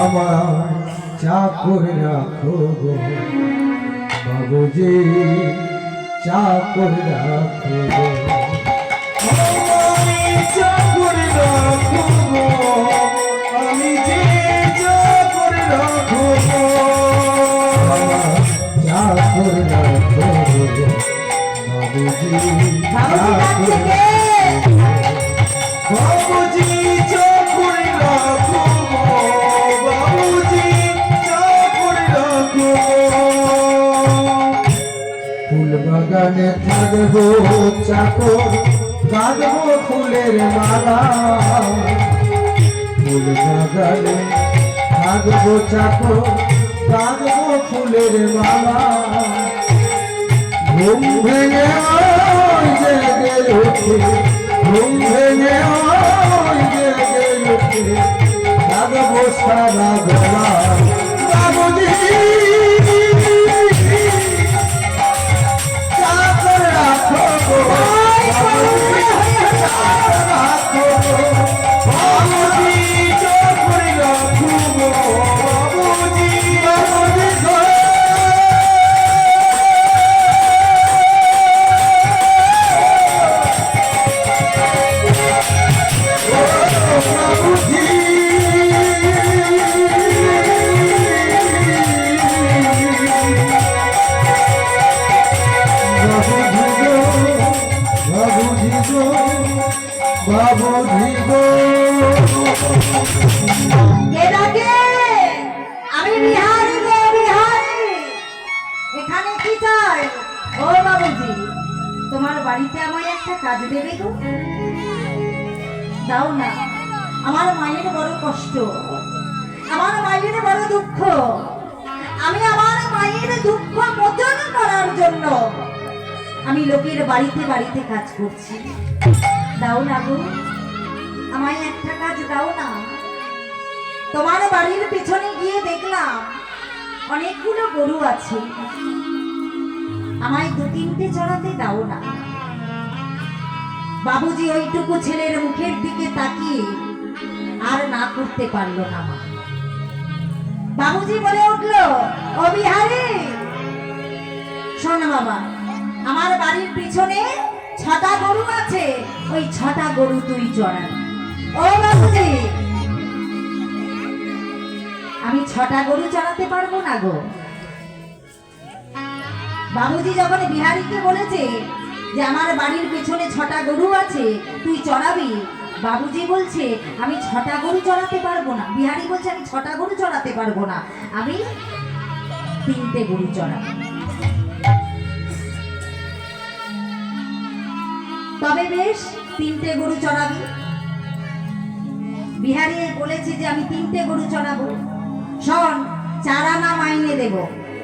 S2: আমার চাকর রাখো গো, বাবুজি চাকর রাখো গো, আমি চাকর রাখো গো, আমি যে চাকর রাখো গো, আমার চাকর রাখো গো, বাবুজি
S1: বাবুজি
S2: চাকর
S1: ডাকছে কে?
S2: বাবুজি চাকর রাখো গো, বাবুজি চাকর রাখো গো, ফুল বাগানে থাকবো চাকর, কাঁদবো ফুলের মালা, ফুল বাগানে থাকবো চাকর, কাঁদবো ফুলের মালা, ঘুম ভেঙে ওই জেগে উঠে, ঘুম ভেঙে ওই জেগে উঠে, কাঁদবো সারা বেলা, বাবুজি চাকর রাখো গো, বাবুজি চাকর রাখো গো, বাবুজি চাকর রাখো গো, বাবুজি, বাবুজি গো, বাবুজি, বাবুজি গো, বাবুজি গো,
S1: কে ডাকে? আমি বিহারী গো, বিহারী, এখানে কি চাই? ও বাবুজি, তোমার বাড়িতে আমায় একটা কাজ দেবে গো, দাও না। আমার মায়ের বড় কষ্ট, আমার মায়ের বড় দুঃখ, আমি আমার মায়ের দুঃখ মোচন করার জন্য আমি লোকের বাড়িতে বাড়িতে কাজ করছি, দাও না গো, আমায় একটা কাজ দাও না। তোমার বাড়ির পেছনে গিয়ে দেখলাম অনেকগুলো গরু আছে, আমায় 2-3টে চড়াতে দাও না। বাবুজি ওইটুকু ছেলের মুখের দিকে তাকিয়ে আর না করতে পারলো না। বাবুজি বলে উঠলো, ও বিহারী, শোন বাবা, আমার বাড়ির পিছনে 6টা গরু আছে, ওই 6টা গরু তুই চড়াবি। ও বাবুজি, আমি 6টা গরু চড়াতে পারবো না গো। বাবুজি যখন বিহারীকে বলেছে যে আমার বাড়ির পেছনে 6টা গরু আছে তুই চড়াবি, বাবুজি বলছে আমি 6টা গরু চড়াতে পারবো না। বিহারী বলছে আমি 6টা গরু চড়াতে পারবো না, আমি 3টে গরু চড়াবো। তবে বেশ, 3টে গরু চড়াবি। বিহারী বলেছে যে আমি 3টে গরু চড়াবো। শোন, 4 আনা মাইনে দেব।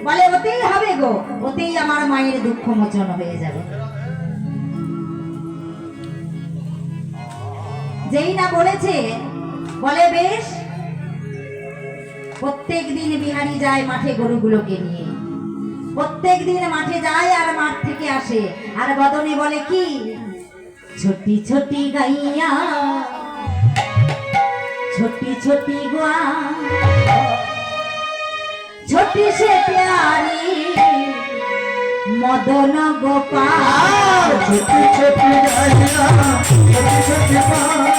S1: বলে ওতেই হবে গো, ওতেই আমার মায়ের দুঃখ মোচন হয়ে যাবে। যেই না বলেছে, বলে বেশ। প্রত্যেক দিন বিহারী যায় মাঠে গরুগুলোকে নিয়ে, প্রত্যেক দিন মাঠে যায় আর মাঠ থেকে আসে, আর বদনে বলে কি, ছোটি ছোটি গাইয়া छोटी छोटी गुआ छोटी से प्यारी मदन गोपाल
S2: छोटी छोटी गाइया छोटी छोटी बात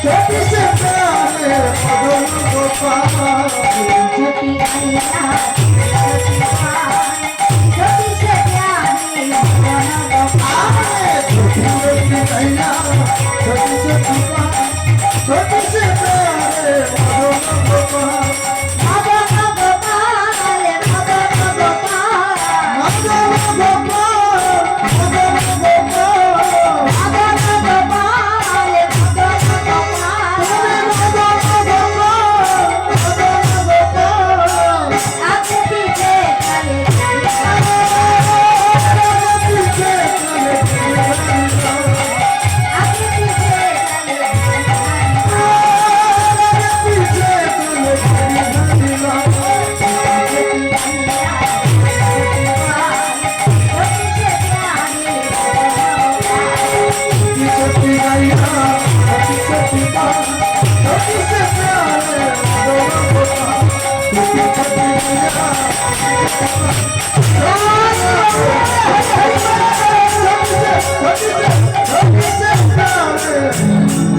S2: छोटी से प्यारे मदन गोपाल
S1: छोटी गाइया छोटी बाल छोटी से प्यारी मदन गोपाल
S2: छोटी छोटी गाइया छोटी छोटी बात छोटी से प्यारे मदन गोपाल
S1: मदन गोपाल मदन गोपाल
S2: मदन गोपाल मदन गोपाल
S1: मदन गोपाल मदन गोपाल आगे पीछे चले आगे पीछे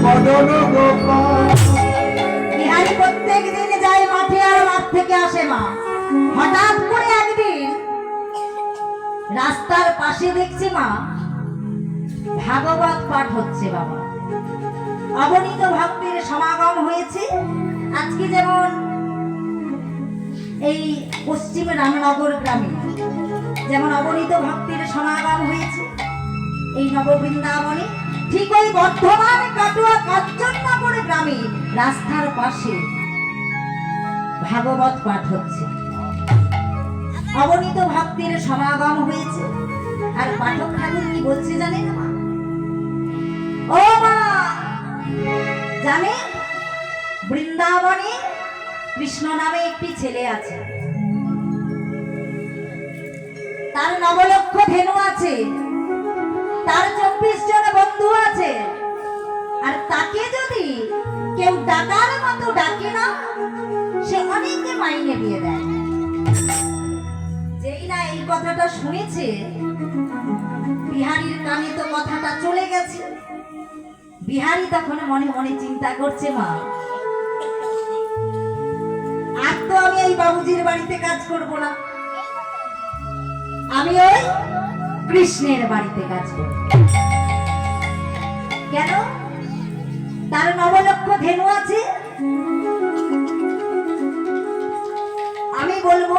S2: মদন গোপাল
S1: বিহারি প্রত্যেক দিন যায় মাঠে আর মাঠ থেকে আসে মা। হঠাৎ করে একদিন রাস্তার পাশে দেখছে মা ভাগবত পাঠ হচ্ছে। বাবা, অগণিত ভক্তের সমাগম হয়েছে। আজকে যেমন এই পশ্চিম রামনগর গ্রামে যেমন অগণিত ভক্তের সমাগম হয়েছে এই নববৃন্দাবনে, ঠিক ওই বর্ধমান কাটুয়া কাঞ্চননগর গ্রামে রাস্তার পাশে ভাগবত পাঠ হচ্ছে। অগণিত ভক্তের সমাগম হয়েছে। আর পাঠক ঠাকুর কি বলছে জানেন মা? ও মা, জানে বৃন্দাবনে কৃষ্ণ নামে একটি ছেলে আছে, তার 9 লক্ষ ধেনু আছে, তার 24 জন বন্ধু আছে, আর তাকে যদি কেউ ডাকার মতো ডাকে না, সে অনেকে মাইনে দিয়ে দেয়। যেই না এই কথাটা শুনেছে, বিহারীর কানে তো কথাটা চলে গেছে। বিহারী তখন মনে মনে চিন্তা করছে, মা আর তো আমি এই বাবুজির বাড়িতে কাজ করব না, আমি ওই কৃষ্ণের বাড়িতে কাজ করব। কেন? তার 9 লক্ষ ধেনু আছে, আমি বলবো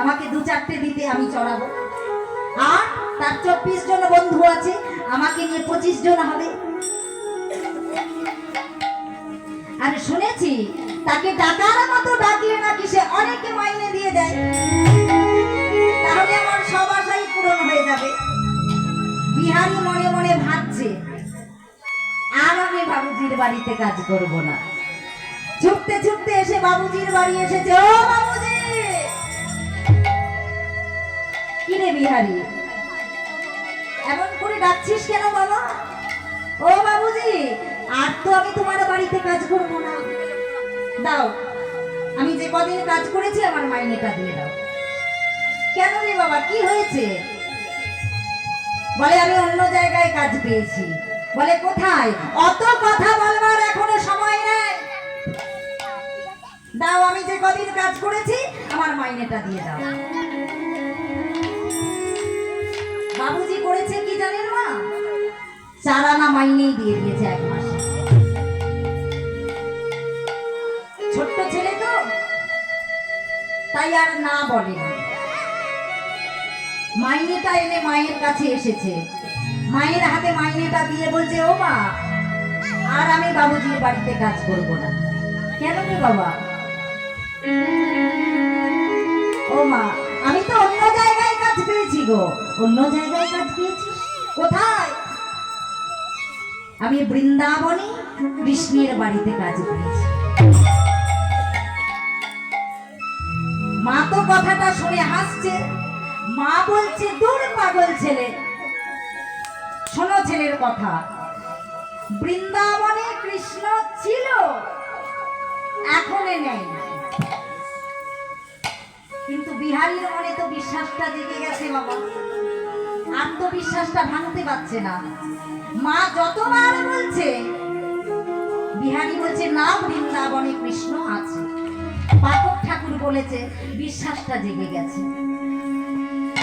S1: আমাকে 2-4টে দিতে, আমি চড়াবো। আর তার 24 জন বন্ধু আছে, আমাকে নিয়ে 25 জন হবে। আর শুনেছি তাকে ডাকার মতো ডাকিয়ে নাকি সে অনেকে মাইনে দিয়ে দেয়, তাহলে আমার সব আশাই পূরণ হয়ে যাবে। বিহারী মনে মনে ভাবছে, আর আমি বাবুজির বাড়িতে কাজ করব না। ছুটতে ছুটতে এসে বাবুজির বাড়ি এসেছে। ও বাবুজি! কি রে বিহারী, এমন করে ডাকছিস কেন বাবা? ও বাবুজি, আর তো আমি তোমার বাড়িতে কাজ করব না, দাও, আমি যে কদিন কাজ করেছি আমার মাইনেটা দিয়ে দাও। কেন রে বাবা, কি হয়েছে? বলে আমি অন্য জায়গায় কাজ পেয়েছি। বলে কোথায়? অত কথা বলবার এখনো সময় নেই। দাও, আমি যে কদিন কাজ করেছি আমার মাইনেটা দিয়ে দাও। বাবুজি করেছে কি জানেন মা? 4 আনা মাইনেই দিয়ে দিয়েছে 1 মাসে। ছোট্ট ছেলে তো, তাই আর না বলেনি। মাইনেটা এনে মায়ের কাছে এসেছে, মায়ের হাতে মাইনেটা দিয়ে বলছে, ও মা, আর আমি বাবুজির বাড়িতে কাজ করব না। কেন রে বাবা? ও মা, আমি তো অন্য জায়গায় কাজ পেয়েছি গো। অন্য জায়গায় কাজ পেয়েছিস? কোথায়? আমি বৃন্দাবনে কৃষ্ণের বাড়িতে কাজ পেয়েছি। মা তো কথাটা শুনে হাসছে। মা বলছে, দূর পাগল ছেলে, শোনো ছেলের কথা। বৃন্দাবনে কৃষ্ণ ছিল, এখনে নেই, কিন্তু বিহারীর মনে তো বিশ্বাসটা জেগে গেছে বাবা। আত্মবিশ্বাসটা ভাঙতে পারছে না। মা যতবার বলছে, বিহারী বলছে না, বৃন্দাবনে কৃষ্ণ আছে। পাঠক ঠাকুর বলেছে, বিশ্বাসটা জেগে গেছে।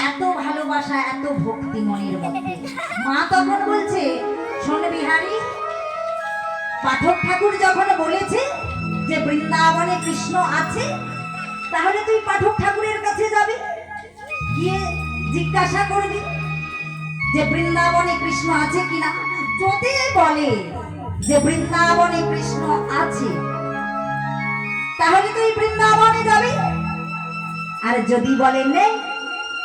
S1: এত ভালোবাসা, এত ভক্তি মনের মধ্যে। মা তখন বলছে, শোন বিহারী, পাঠক ঠাকুর যখন বলেছে যে বৃন্দাবনে কৃষ্ণ আছে, তাহলে তুই পাঠক ঠাকুরের কাছে যাবি, গিয়ে জিজ্ঞাসা করবি যে বৃন্দাবনে কৃষ্ণ আছে কিনা। যদি বলে যে বৃন্দাবনে কৃষ্ণ আছে, তাহলে তুই বৃন্দাবনে যাবি। আর যদি বলে নেই,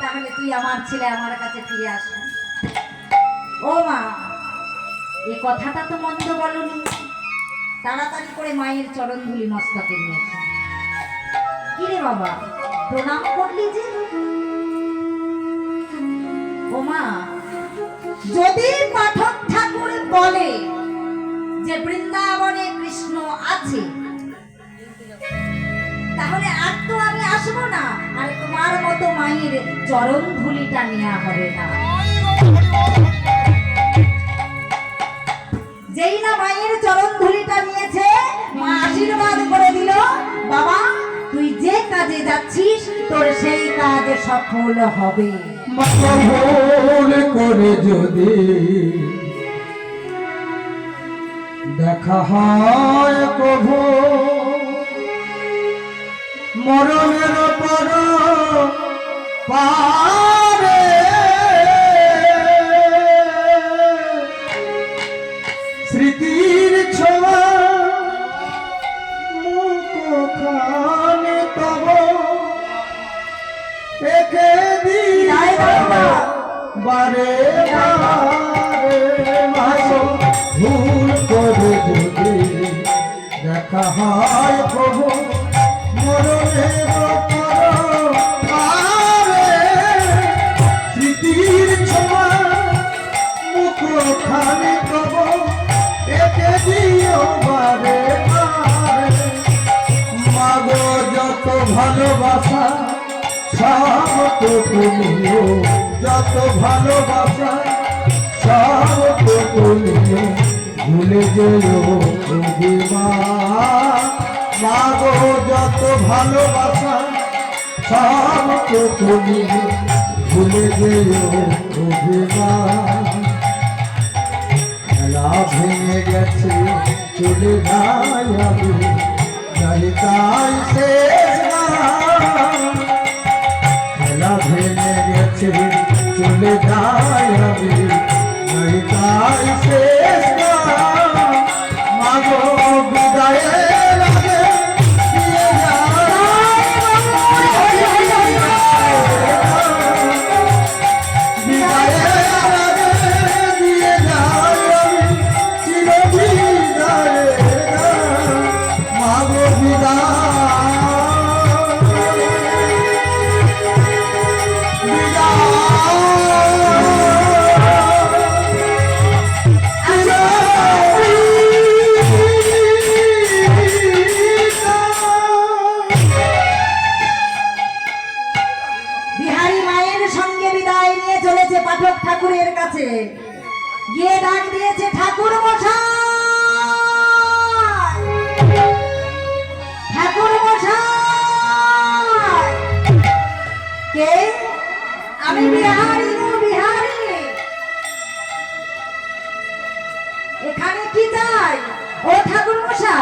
S1: তাহলে তুই আমার ছেলে আমার কাছে ফিরে আসবি। ও মা, এ কথাটা তো মন্দ বলনি। তাড়াতাড়ি করে মায়ের চরণ ধুলি মস্তকে নিয়েছে। কিরে বাবা, প্রণাম করলি যে? ও মা, যদি পাঠক ঠাকুর বলে যে বৃন্দাবনে কৃষ্ণ আছে, তাহলে আর তো আমি আসবো না, আর তোমার মতো মায়ের চরণ ধুলিটা নেওয়া হবে না। যেই না মায়ের চরণ ধুলিটা নিয়েছে, মা আশীর্বাদ করে দিল, বাবা তুই যে কাজে যাচ্ছিস তোর সেই কাজ সফল হবে।
S2: ভুল করে যদি দেখা হয় প্রভু, মরণের পর পারে স্মৃতির ছোঁয়া মুখখানে তব একে দিই বারে বারে। মাসো ভুল করে যদি দেখা হয় প্রভু, মরণের পর পারে স্মৃতির ছোঁয়া মুখখানে তব একে দিও বারে বারে। মাগো যত ভালোবাসা সব তো তুমিও, যত ভালোবাসা সব তো তুমিও, ভুলে যেও অভিমান। মাগো যত ভালোবাসা সব তো তুমিও, ভুলে যেও অভিমান। খেলা ভেঙে গেছে চলে যাই আমি, জানি তাই শেষ না। খেলা ভেঙে গেছে চলে যাই আমি, জানি তাই শেষ না। মাগো বিদায়ের আগে দিয়ে বিদায়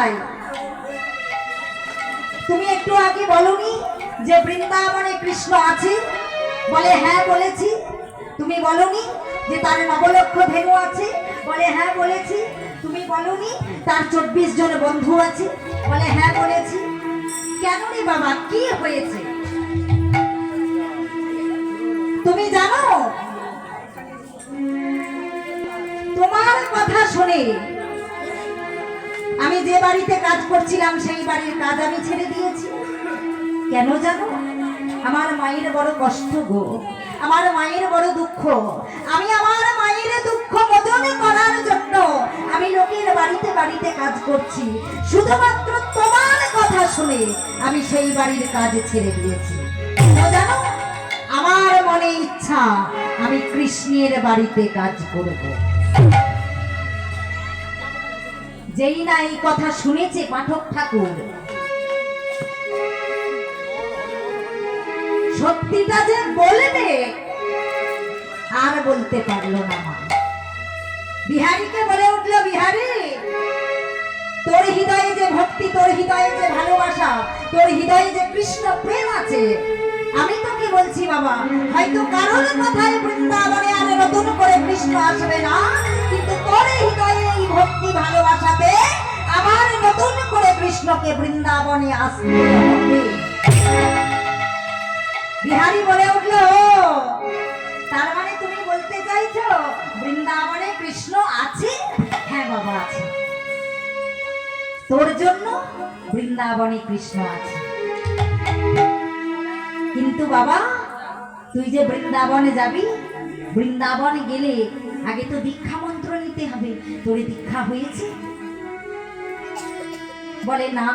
S1: কোথায়? তুমি একটু আগে বলনি যে বৃন্দাবনে কৃষ্ণ আছে? বলে হ্যাঁ বলেছি। তুমি বলনি যে তার নবলক্ষ ধেনু আছে? বলে হ্যাঁ বলেছি। তুমি বলনি তার 24 জন বন্ধু আছে? বলে হ্যাঁ বলেছি। কেন রে বাবা, কি হয়েছে? তুমি জানো, তোমার কথা শুনে আমি যে বাড়িতে কাজ করছিলাম সেই বাড়ির কাজ আমি ছেড়ে দিয়েছি। কেন জানো? আমার মায়ের বড় কষ্ট গো, আমার মায়ের বড় দুঃখ। আমি আমার মায়ের দুঃখ মোচন করার জন্য আমি লোকের বাড়িতে বাড়িতে কাজ করছি। শুধুমাত্র তোমার কথা শুনে আমি সেই বাড়ির কাজ ছেড়ে দিয়েছি। কেন জানো? আমার মনে ইচ্ছা আমি কৃষ্ণের বাড়িতে কাজ করব। যেই না এই কথা শুনেছে পাঠক ঠাকুর, সত্যিটা যে বলবে আর বলতে পারলো না। মা বিহারীকে বলে উঠলো, বিহারী, তোর হৃদয়ে যে ভক্তি, তোর হৃদয়ে যে ভালোবাসা, তোর হৃদয়ে যে কৃষ্ণ প্রেম আছে, আমি তোকে বলছি বাবা, হয়তো কারোর কথায় বৃন্দাবনে আর নতুন করে কৃষ্ণ আসবে না, কিন্তু তোর হৃদয়ে এই ভক্তি ভালোবাসাতে আমার নতুন করে কৃষ্ণকে বৃন্দাবনে আসতে হবে। বিহারী বলে উঠলো, তার মানে তুমি বলতে চাইছো বৃন্দাবনে কৃষ্ণ আছে? হ্যাঁ বাবা আছে, তোর জন্য বৃন্দাবনে কৃষ্ণ আছে। কিন্তু বাবা, তুই যে বৃন্দাবনে যাবি, বৃন্দাবনে গেলে আগে তো দীক্ষা মন্ত্র নিতে হবে। তোর দীক্ষা হয়েছে? বলে না।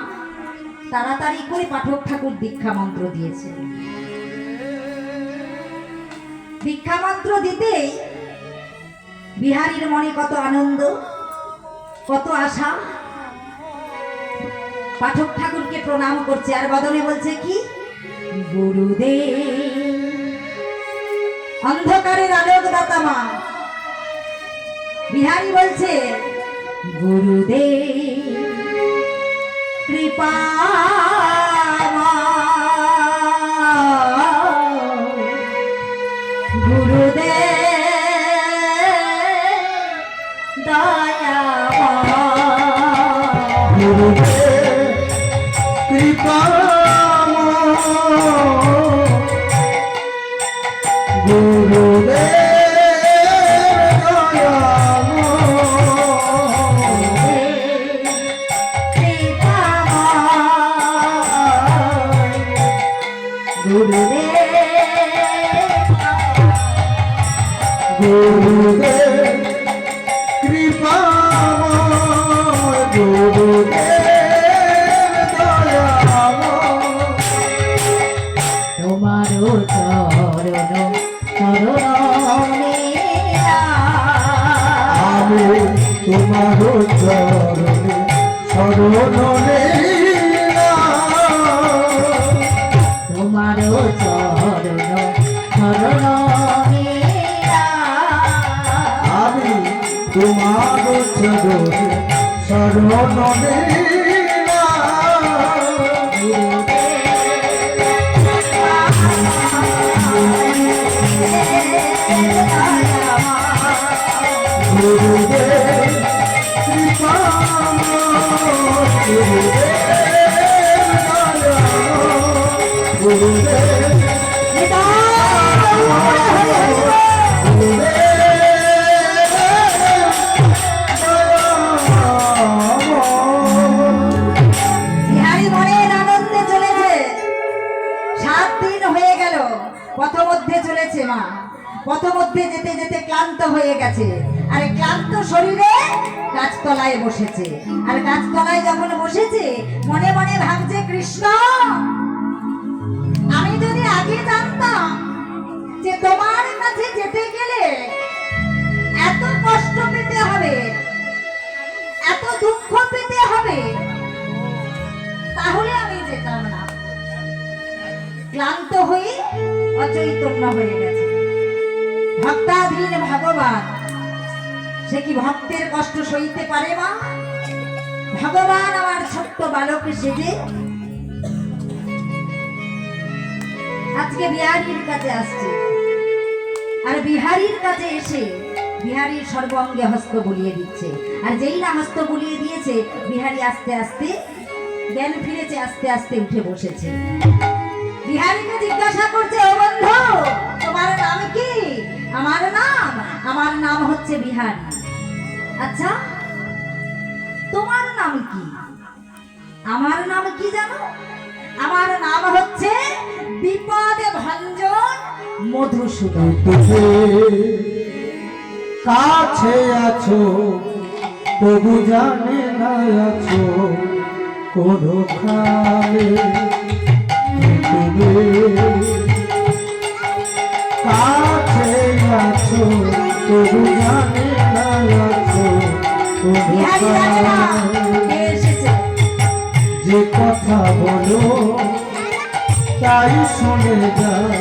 S1: তাড়াতাড়ি করে পাঠক ঠাকুর দীক্ষা মন্ত্র দিয়েছে। দীক্ষা মন্ত্র দিতেই বিহারীর মনে কত আনন্দ, কত আশা। পাঠক ঠাকুরকে প্রণাম করছে আর বদনে বলছে কি, গুরুদেব, অন্ধকারের আলোক দাতা মা। বিহারী বলছে, গুরুদেব কৃপা, গুরুদেব দয়া,
S2: কৃপা, গুরুদেব গুরুদেব কৃপা, গুরুদেব দয়াময়,
S1: তোমারও চরণ চরণে
S2: আমি তোমার চরণে শরণে,
S1: তোমারও চরণ চরণে
S2: আমি তোমার চরণে শরণে। গুরুদেব কৃপা, গুরুদেব গুরুদেব
S1: বিহারী মনের আনন্দে চলেছে। 7 দিন হয়ে গেল, পথমধ্যে চলেছে মা। পথমধ্যে যেতে যেতে ক্লান্ত হয়ে গেছে, আর ক্লান্ত শরীরে গাছতলায় বসেছে। আর গাছতলায় যখন বসেছে, মনে মনে ভাবছে, কৃষ্ণ, আমি যদি আগে জানতাম যে তোমার কাছে যেতে গেলে এত কষ্ট পেতে হবে, এত দুঃখ পেতে হবে, তাহলে আমি যেতাম না। ক্লান্ত হয়ে অচৈতন্য হয়ে গেছে। ভক্তাধীন ভগবান, সে কি ভক্তের কষ্ট সইতে পারে মা? ভগবান আমার ছোট্ট বালক সেজে আজকে বিহারীর কাছে আসছে। আর বিহারীর কাছে এসে বিহারীর সর্বাঙ্গে হস্ত বুলিয়ে দিচ্ছে। আর যেই না হস্ত বুলিয়ে দিয়েছে, বিহারী আস্তে আস্তে জ্ঞান ফিরেছে, আস্তে আস্তে উঠে বসেছে। বিহারীকে জিজ্ঞাসা করছে, ও বন্ধু, তোমার নাম কি? আমার নাম হচ্ছে বিহারী। আচ্ছা, তোমার নাম কি? আমার নাম কি জানো? আমার নাম হচ্ছে বিপদ ভঞ্জন মধুসূদন।
S2: কাছে আছো তবু জানে না আছো কোনখানে। কাছে আছো তবু জানে না আছো
S1: বিহারী জানে না
S2: কোনখানে।
S1: কে এসেছে।
S2: যে কথা বলো তাই শুনে যায়,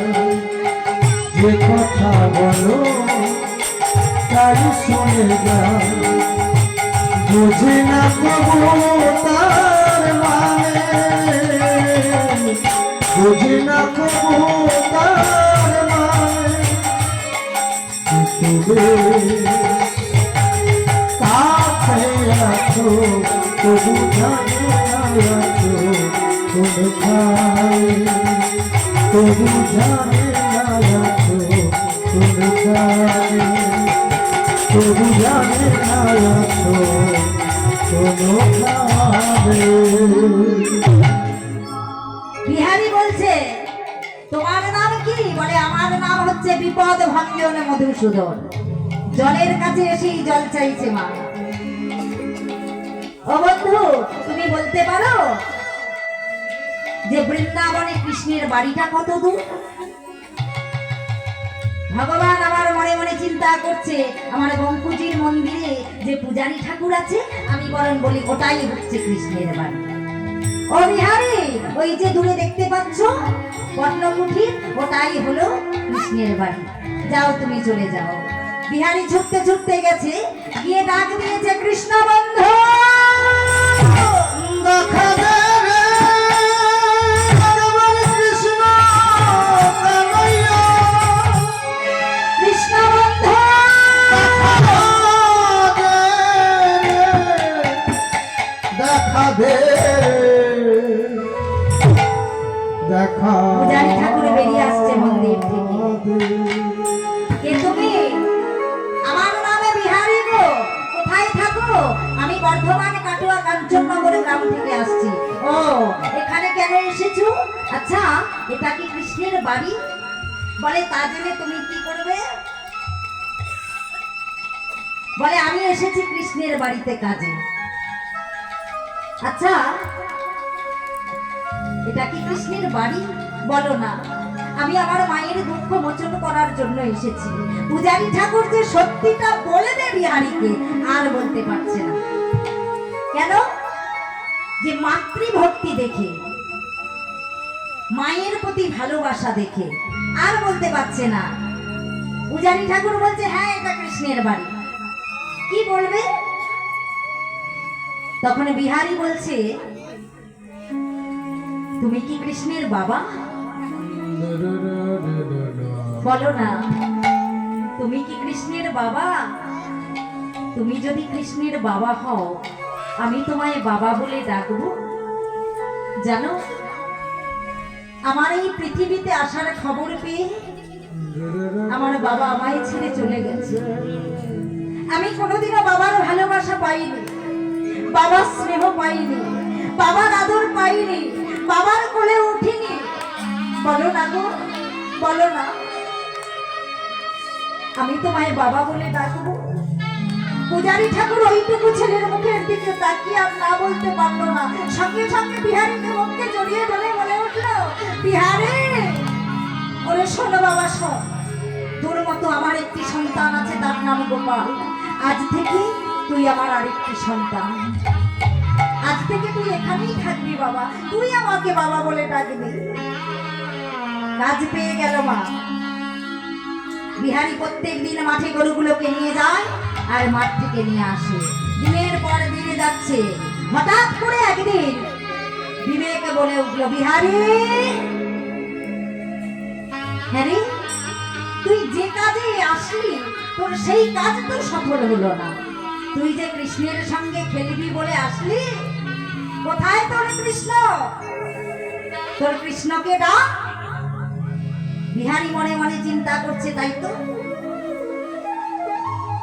S2: যে কথা বলো তাই শুনে যায়। বুঝি না কবু তার মানে, বুঝি না কবু তার মানে। তুমি কাছে আছো তবু জানে না আছো কোনখানে। তবু জানে না আছো কোনখানে। তবু জানে না আছো কোনখানে।
S1: বিহারী বলছে, তোমার নাম কি? বলে, আমার নাম হচ্ছে বিপদ ভঞ্জন মধুসূদন। জলের কাছে এসেই জল চাইছে মা। ও বন্ধু, তুমি বলতে পারো যে বৃন্দাবনে কৃষ্ণের বাড়িটা কত দূর? ভগবান আমার মনে মনে চিন্তা করছে, আমার বঙ্কুজির মন্দিরে যে পূজারী ঠাকুর আছে, আমি বরং বলি ওটাই হচ্ছে কৃষ্ণের বাড়ি। ও বিহারী, ওই যে দূরে দেখতে পাচ্ছ পদ্মকুঠির, ওটাই হলো কৃষ্ণের বাড়ি। যাও, তুমি চলে যাও। বিহারী ছুটতে ছুটতে গেছে, গিয়ে ডাক দিয়েছে, কৃষ্ণ বন্ধু।
S2: দেখা দে রে ভগবান কৃষ্ণ কানাইয়া।
S1: কৃষ্ণ বন্ধু,
S2: দেখা দে, দেখা
S1: পূজারী ঠাকুর বেরিয়ে আসছে মন্দির থেকে। কে তুমি? আমার নামে বিহারী গো। কোথায় থাকো? আমি বর্ধমান কাটুয়া কাঞ্চননগর গ্রাম থেকে আসছি। ও, এখানে কেন এসেছো? আচ্ছা, এটা কি কৃষ্ণের বাড়ি? বলে, তা জেনে তুমি কি করবে? বলে, আমি এসেছি কৃষ্ণের বাড়িতে কাজে। আচ্ছা, এটা কি কৃষ্ণের বাড়ি? বলো না। আমি আমার মায়ের দুঃখ মোচন করার জন্য এসেছি। পূজারী ঠাকুর যে সত্যিটা বলে দে বিহারীকে, আর বলতে পারছে না। কেন? যে মাতৃভক্তি দেখে, মায়ের প্রতি ভালোবাসা দেখে আর বলতে পারছে না। পূজারী ঠাকুর বলছে, হ্যাঁ, এটা কৃষ্ণের বাড়ি। কি বলবে? তখন বিহারী বলছে, তুমি কি কৃষ্ণের বাবা? বলো না, তুমি কি কৃষ্ণের বাবা? তুমি যদি কৃষ্ণের বাবা হও, আমি তোমায় বাবা বলে ডাকবো। জানো, আমার এই পৃথিবীতে আসার খবর পেয়ে আমার বাবা আমায় ছেড়ে চলে গেছে। আমি কোনোদিনও বাবার ভালোবাসা পাইনি, বাবার স্নেহ পাইনি, বাবার আদর পাইনি, বাবার কোলে উঠিনি। বলো না গো, বলো না, আমি তোমায় বাবা বলে ডাকবো। পূজারী ঠাকুর ওইটুকু ছেলের মুখের দিকে তাকিয়ে আর না বলতে পারলো না। সঙ্গে সঙ্গে বিহারীকে মুখকে জড়িয়ে ধরে বলে উঠলো, বিহারী, ওরে শোনো বাবা, শোন, তোর মতো আমার একটি সন্তান আছে, তার নাম গোপাল। আজ থেকে তুই আমার আরেকটি সন্তান। আজ থেকে তুই এখানেই থাকবি বাবা, তুই আমাকে বাবা বলে ডাকবি। কাজ পেয়ে গেল মা। বিহারী প্রত্যেক দিন মাঠে গরুগুলোকে নিয়ে যায় আর মাঠ থেকে নিয়ে আসে। দিনের পর দিন যাচ্ছে, হঠাৎ করে একদিন বিবেক বলে উঠল, বিহারী, হ্যাঁ রে, তুই যে কাজে আসলি তোর সেই কাজ তো সফল হলো না। তুই যে কৃষ্ণের সঙ্গে খেলবি বলে আসলি, কোথায় তোর কৃষ্ণ? তোর কৃষ্ণকে ডাক। বিহারী মনে মনে চিন্তা করছে, তাই তো,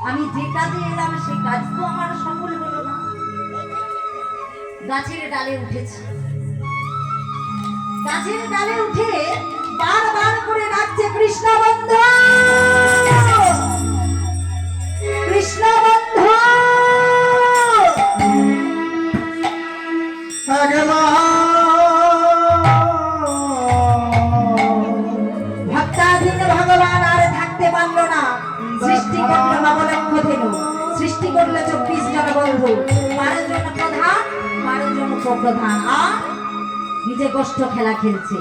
S1: আমি যে কাজে এলাম সেই কাজ তো আমার সফল হলো না। গাছের ডালে উঠেছে, গাছের ডালে উঠে বারবার করে ডাকছে, কৃষ্ণ বন্ধু, কৃষ্ণ বন্ধু। ভক্তাধীন ভগবান আর থাকতে পারল না, সৃষ্টি করলো নবলক্ষ ধেনু, সৃষ্টি করলো 24 জন বন্ধু, 12 জন প্রধান, 12 জন উপপ্রধান, আর নিজে গোষ্ঠ খেলা খেলছে,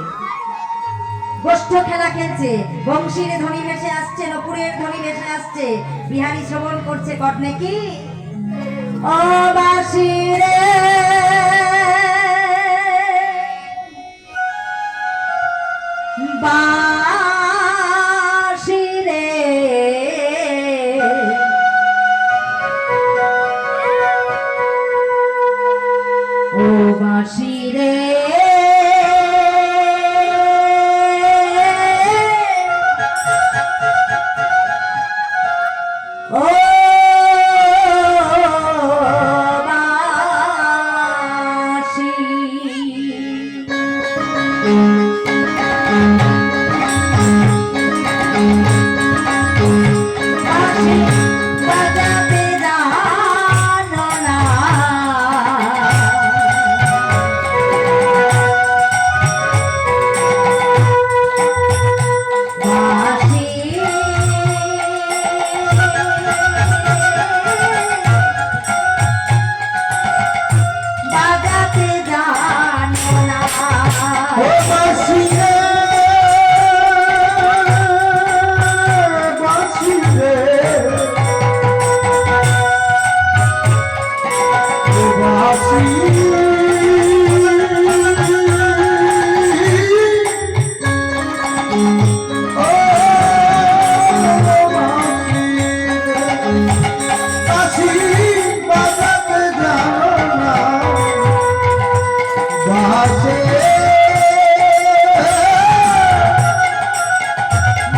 S1: গোষ্ঠ খেলা খেলছে। বংশীর ধ্বনি ভেসে আসছে, নপুরের ধ্বনি ভেসে আসছে। বিহারী শ্রবণ করছে, কর্ণে কি, ও বাঁশি রে, বাঁশি রে, ও বাঁশি রে, ও বাঁশি। বাঁশি বাজাতে জানো না, বাঁশি বাজাতে জানো না।
S2: ও বাঁশি রে, বাঁশি রে, ও বাঁশি, ও বাঁশি, বাঁশি বাজাতে জানো না, বাঁশি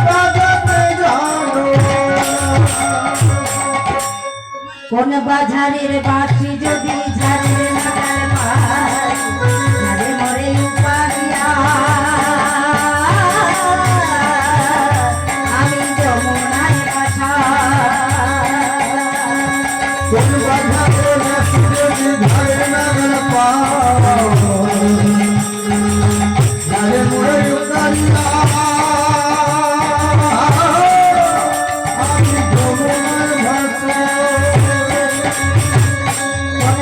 S2: বাজাতে জানো না।
S1: কোন বাজারের বাঁশি যদি ঝাড়ের নাগাল পায়, ঝাড়ে মরে উপারিয়া, আমি যমুনায় পাঠাই।
S2: কোন বাধারে বাঁশি যদি ঝাড়ে নাগাল পায়, ঝাড়ে মোড়ে উতারিয়া, আমি যমুনার ভাষায়।
S1: কোন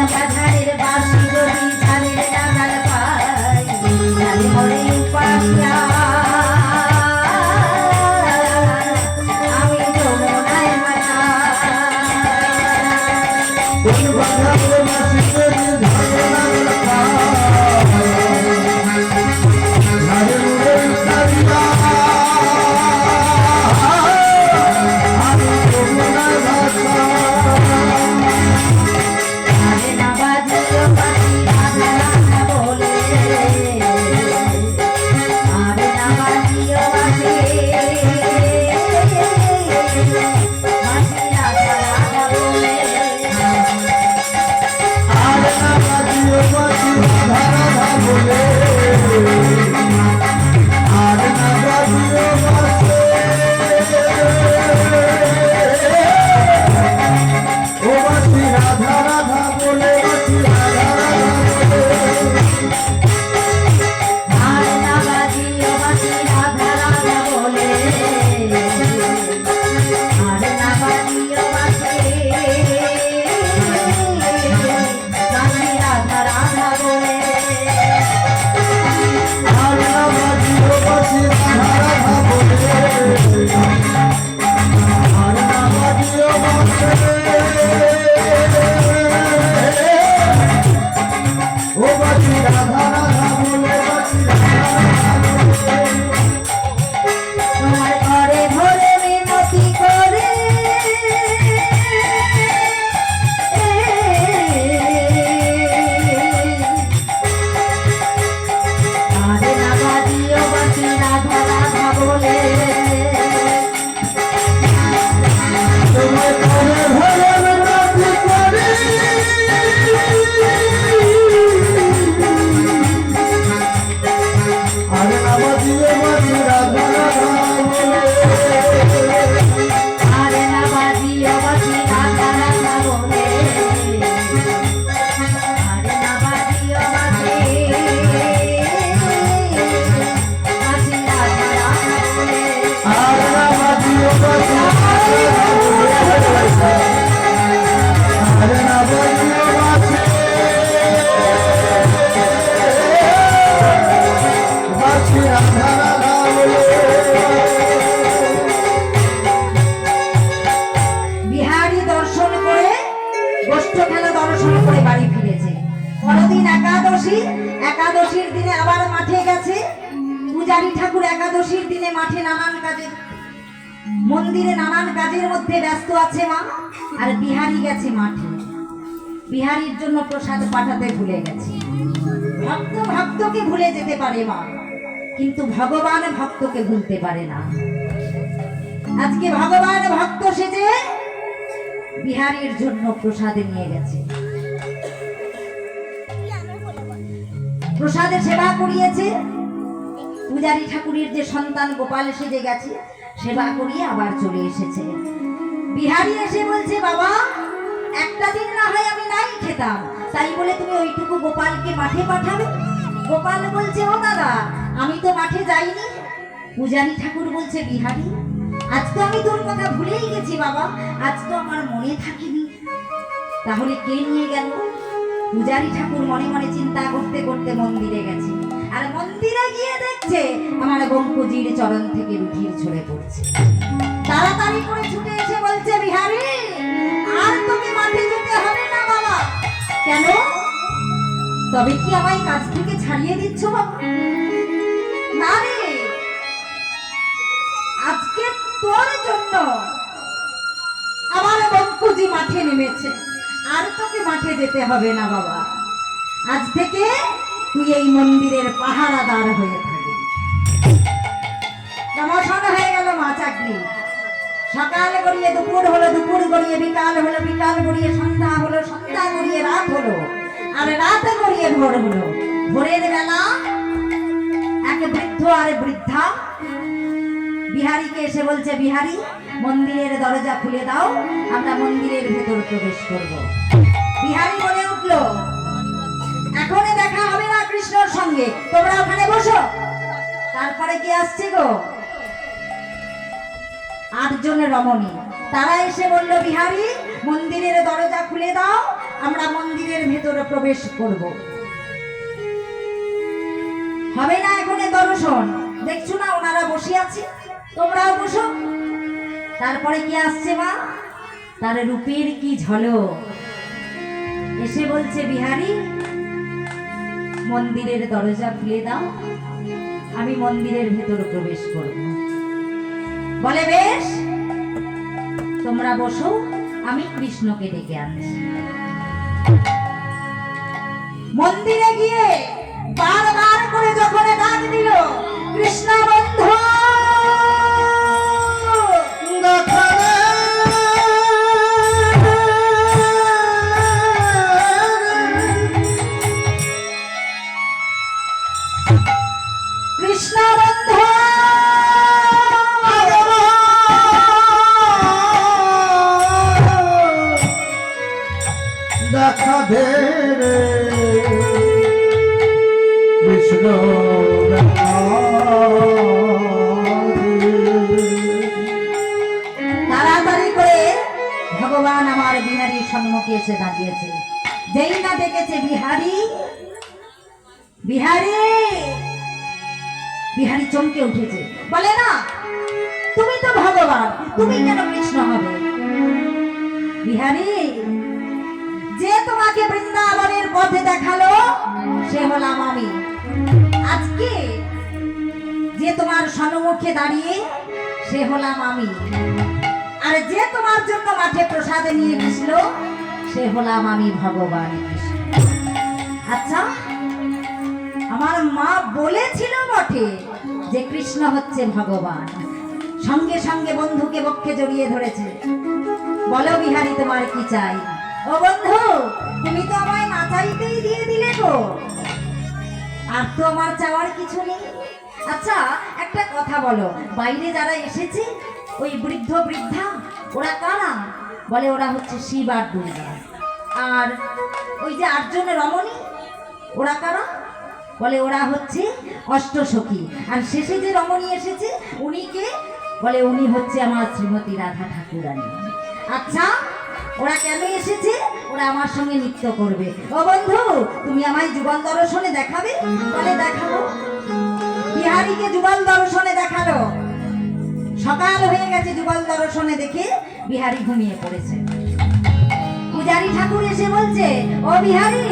S1: একাদশী, একাদশীর দিনে আবার মাঠে গেছে। পূজারী ঠাকুর একাদশীর দিনে মাঠে নানান কাজে, মন্দিরে নানান কাজের মধ্যে ব্যস্ত আছে মা। আর বিহারি গেছে মাঠে, বিহারীর জন্য প্রসাদ পাঠাতে ভুলে গেছে। ভক্ত ভক্তকে ভুলে যেতে পারে মা, কিন্তু ভগবান ভক্তকে ভুলতে পারে না। আজকে ভগবান ভক্ত সেজে বিহারীর জন্য প্রসাদ নিয়ে গেছে, প্রসাদের সেবা করিয়েছে। পূজারী ঠাকুরের যে সন্তান গোপাল সেজে গেছে, সেবা করিয়ে আবার চলে এসেছে। বিহারী এসে বলছে, বাবা একটা দিন না হয় আমি নাই খেতাম, তাই বলে তুমি ওইটুকু গোপালকে মাঠে পাঠাবে? গোপাল বলছে, ও দাদা আমি তো মাঠে যাইনি। পূজারী ঠাকুর বলছে, বিহারী আজ তো আমি তোর কথা ভুলেই গেছি বাবা, আজ তো আমার মনে থাকিনি। তাহলে কে নিয়ে গেল? পূজারী ঠাকুর মনে মনে চিন্তা করতে করতে মন্দিরে গেছে, আর মন্দিরে গিয়ে দেখছে আমার বঙ্কুজির চরণ থেকে রুধির ঝরে পড়ছে। তাড়াতাড়ি করে ছুটে এসে বলছে, বিহারী আর তোকে মাঠে যেতে হবে না বাবা। কেন? তবে কি আমায় কাজ থেকে ছাড়িয়ে দিচ্ছ বাবা? না রে, আজকে তোর জন্য আমার বঙ্কুজি মাঠে নেমেছে, আর তোকে মাঠে যেতে হবে না বাবা। আজ থেকে তুই এই মন্দিরের পাহারাদার হয়ে থাকবি। প্রমোশন হয়ে গেল মা চাকরি। সকাল গড়িয়ে দুপুর হলো, দুপুর গড়িয়ে বিকাল হলো, বিকাল গড়িয়ে সন্ধ্যা হলো, সন্ধ্যা গড়িয়ে রাত হলো, আর রাত গড়িয়ে ভোর হলো। ভোরের বেলা এক বৃদ্ধ আর বৃদ্ধা বিহারীকে এসে বলছে, বিহারী মন্দিরের দরজা খুলে দাও, আমরা মন্দিরের ভেতর প্রবেশ করব। বিহারী বলে উঠলো, এখন দেখা হবে না কৃষ্ণর সঙ্গে, তোমরা ওখানে বসো। তারপরে কি আসছে গো? 8 জন রমণী। তারা এসে বলল, বিহারী মন্দিরের দরজা খুলে দাও, আমরা মন্দিরের ভেতরে প্রবেশ করব। হবে না এখন দর্শন, দেখছো না ওনারা বসে আছে, তোমরাও বসো। তারপরে কি আসছে মা? তার রূপের কি ঝলক। এসে বলছে, বিহারী মন্দিরের দরজা খুলে দাও, আমি মন্দিরের ভেতরে প্রবেশ করব। বলে, বেশ তোমরা বসো, আমি কৃষ্ণকে ডেকে আনছি। মন্দিরে গিয়ে বারবার করে যখন ডাক দিল, কৃষ্ণ বন্ধু কৃষ্ণ বন্ধু
S2: দেখা দে রে কৃষ্ণ,
S1: তাড়াতাড়ি করে ভগবান আমার বিহারীর সম্মুখে এসে দাঁড়িয়েছে। যেই না দেখেছে বিহারী, বিহারী বিহারী চমকে উঠেছে। বলে, না তুমি তো ভগবান, তুমি কেন কৃষ্ণ হবে? বিহারী যে তোমাকে বৃন্দাবনের পথে দেখালো সে হলাম আমি। আজকে যে তোমার সম্মুখে দাঁড়িয়ে সে হলাম আমি। আর যে তোমার জন্য মাঠে প্রসাদ নিয়ে গেছিল সে হলাম আমি, ভগবান কৃষ্ণ। আচ্ছা, আমার মা বলেছিল বটে যে কৃষ্ণ হচ্ছে ভগবান। সঙ্গে সঙ্গে বন্ধুকে বক্ষে জড়িয়ে ধরেছে। বলো বিহারী তোমার কি চাই? ও বন্ধু, তুমি তো আমায় না চাইতেই দিয়ে দিলে গো, আর তো আমার চাওয়ার কিছু নেই। আচ্ছা একটা কথা বলো, বাইরে যারা এসেছে ওই বৃদ্ধ বৃদ্ধা ওরা কারা? বলে, ওরা হচ্ছে শিব আর দুর্গা। আর ওই যে 8 জন রমণী ওরা কারা? বলে, ওরা হচ্ছে অষ্টসখী। আর শেষে যে রমণী এসেছে উনি কে? বলে, উনি হচ্ছে আমার শ্রীমতী রাধা ঠাকুরানী। আচ্ছা ওরা কেন এসেছে? ওরা আমার সঙ্গে নৃত্য করবে। ও বন্ধু, তুমি আমায় যুগল দর্শনে দেখাবে? বলে, দেখাবো। বিহারীকে যুগল দর্শনে দেখালো। সকাল হয়ে গেছে, যুগল দর্শনে দেখে বিহারী ঘুমিয়ে পড়েছে। পূজারী ঠাকুর এসে বলছে, ও বিহারী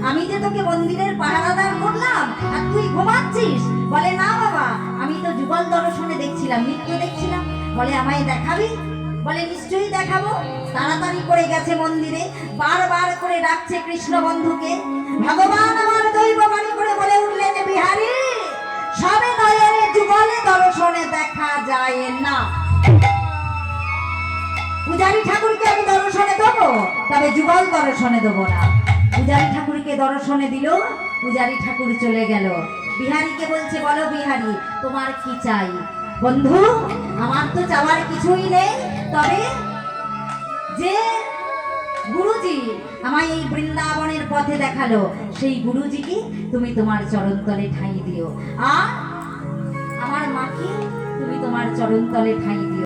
S1: আমি যে তোকে মন্দিরের পাহারাদার করলাম আর তুই ঘুমাচ্ছিস? বলে না বাবা, আমি তো যুগল দর্শনে দেখছিলাম, নৃত্য দেখছিলাম। বলে আমায় দেখাবি? বলে নিশ্চয়ই দেখাবো। তাড়াতাড়ি করে গেছে মন্দিরে, বারবার করে ডাকছে কৃষ্ণ বন্ধুকে। ভগবান আমার দৈববাণী করে বলে উঠলেন, বিহারী সবে নয়নে যুগলে দর্শনে দেখা যায় না। পূজারী ঠাকুরকে আমি দর্শনে দেবো, তবে যুগল দর্শনে দেবো না। পূজারী ঠাকুরকে দর্শনে দিল, পূজারী ঠাকুর চলে গেল। বিহারীকে বলছে, বলো বিহারী তোমার কি চাই? বন্ধু আমার তো চাওয়ার কিছুই নেই, তবে যে গুরুজি আমায় এই বৃন্দাবনের পথে দেখালো, সেই গুরুজিকে তুমি তোমার চরণতলে ঠাঁই দিও, আর আমার মাকে তুমি তোমার চরণতলে ঠাঁই দিও।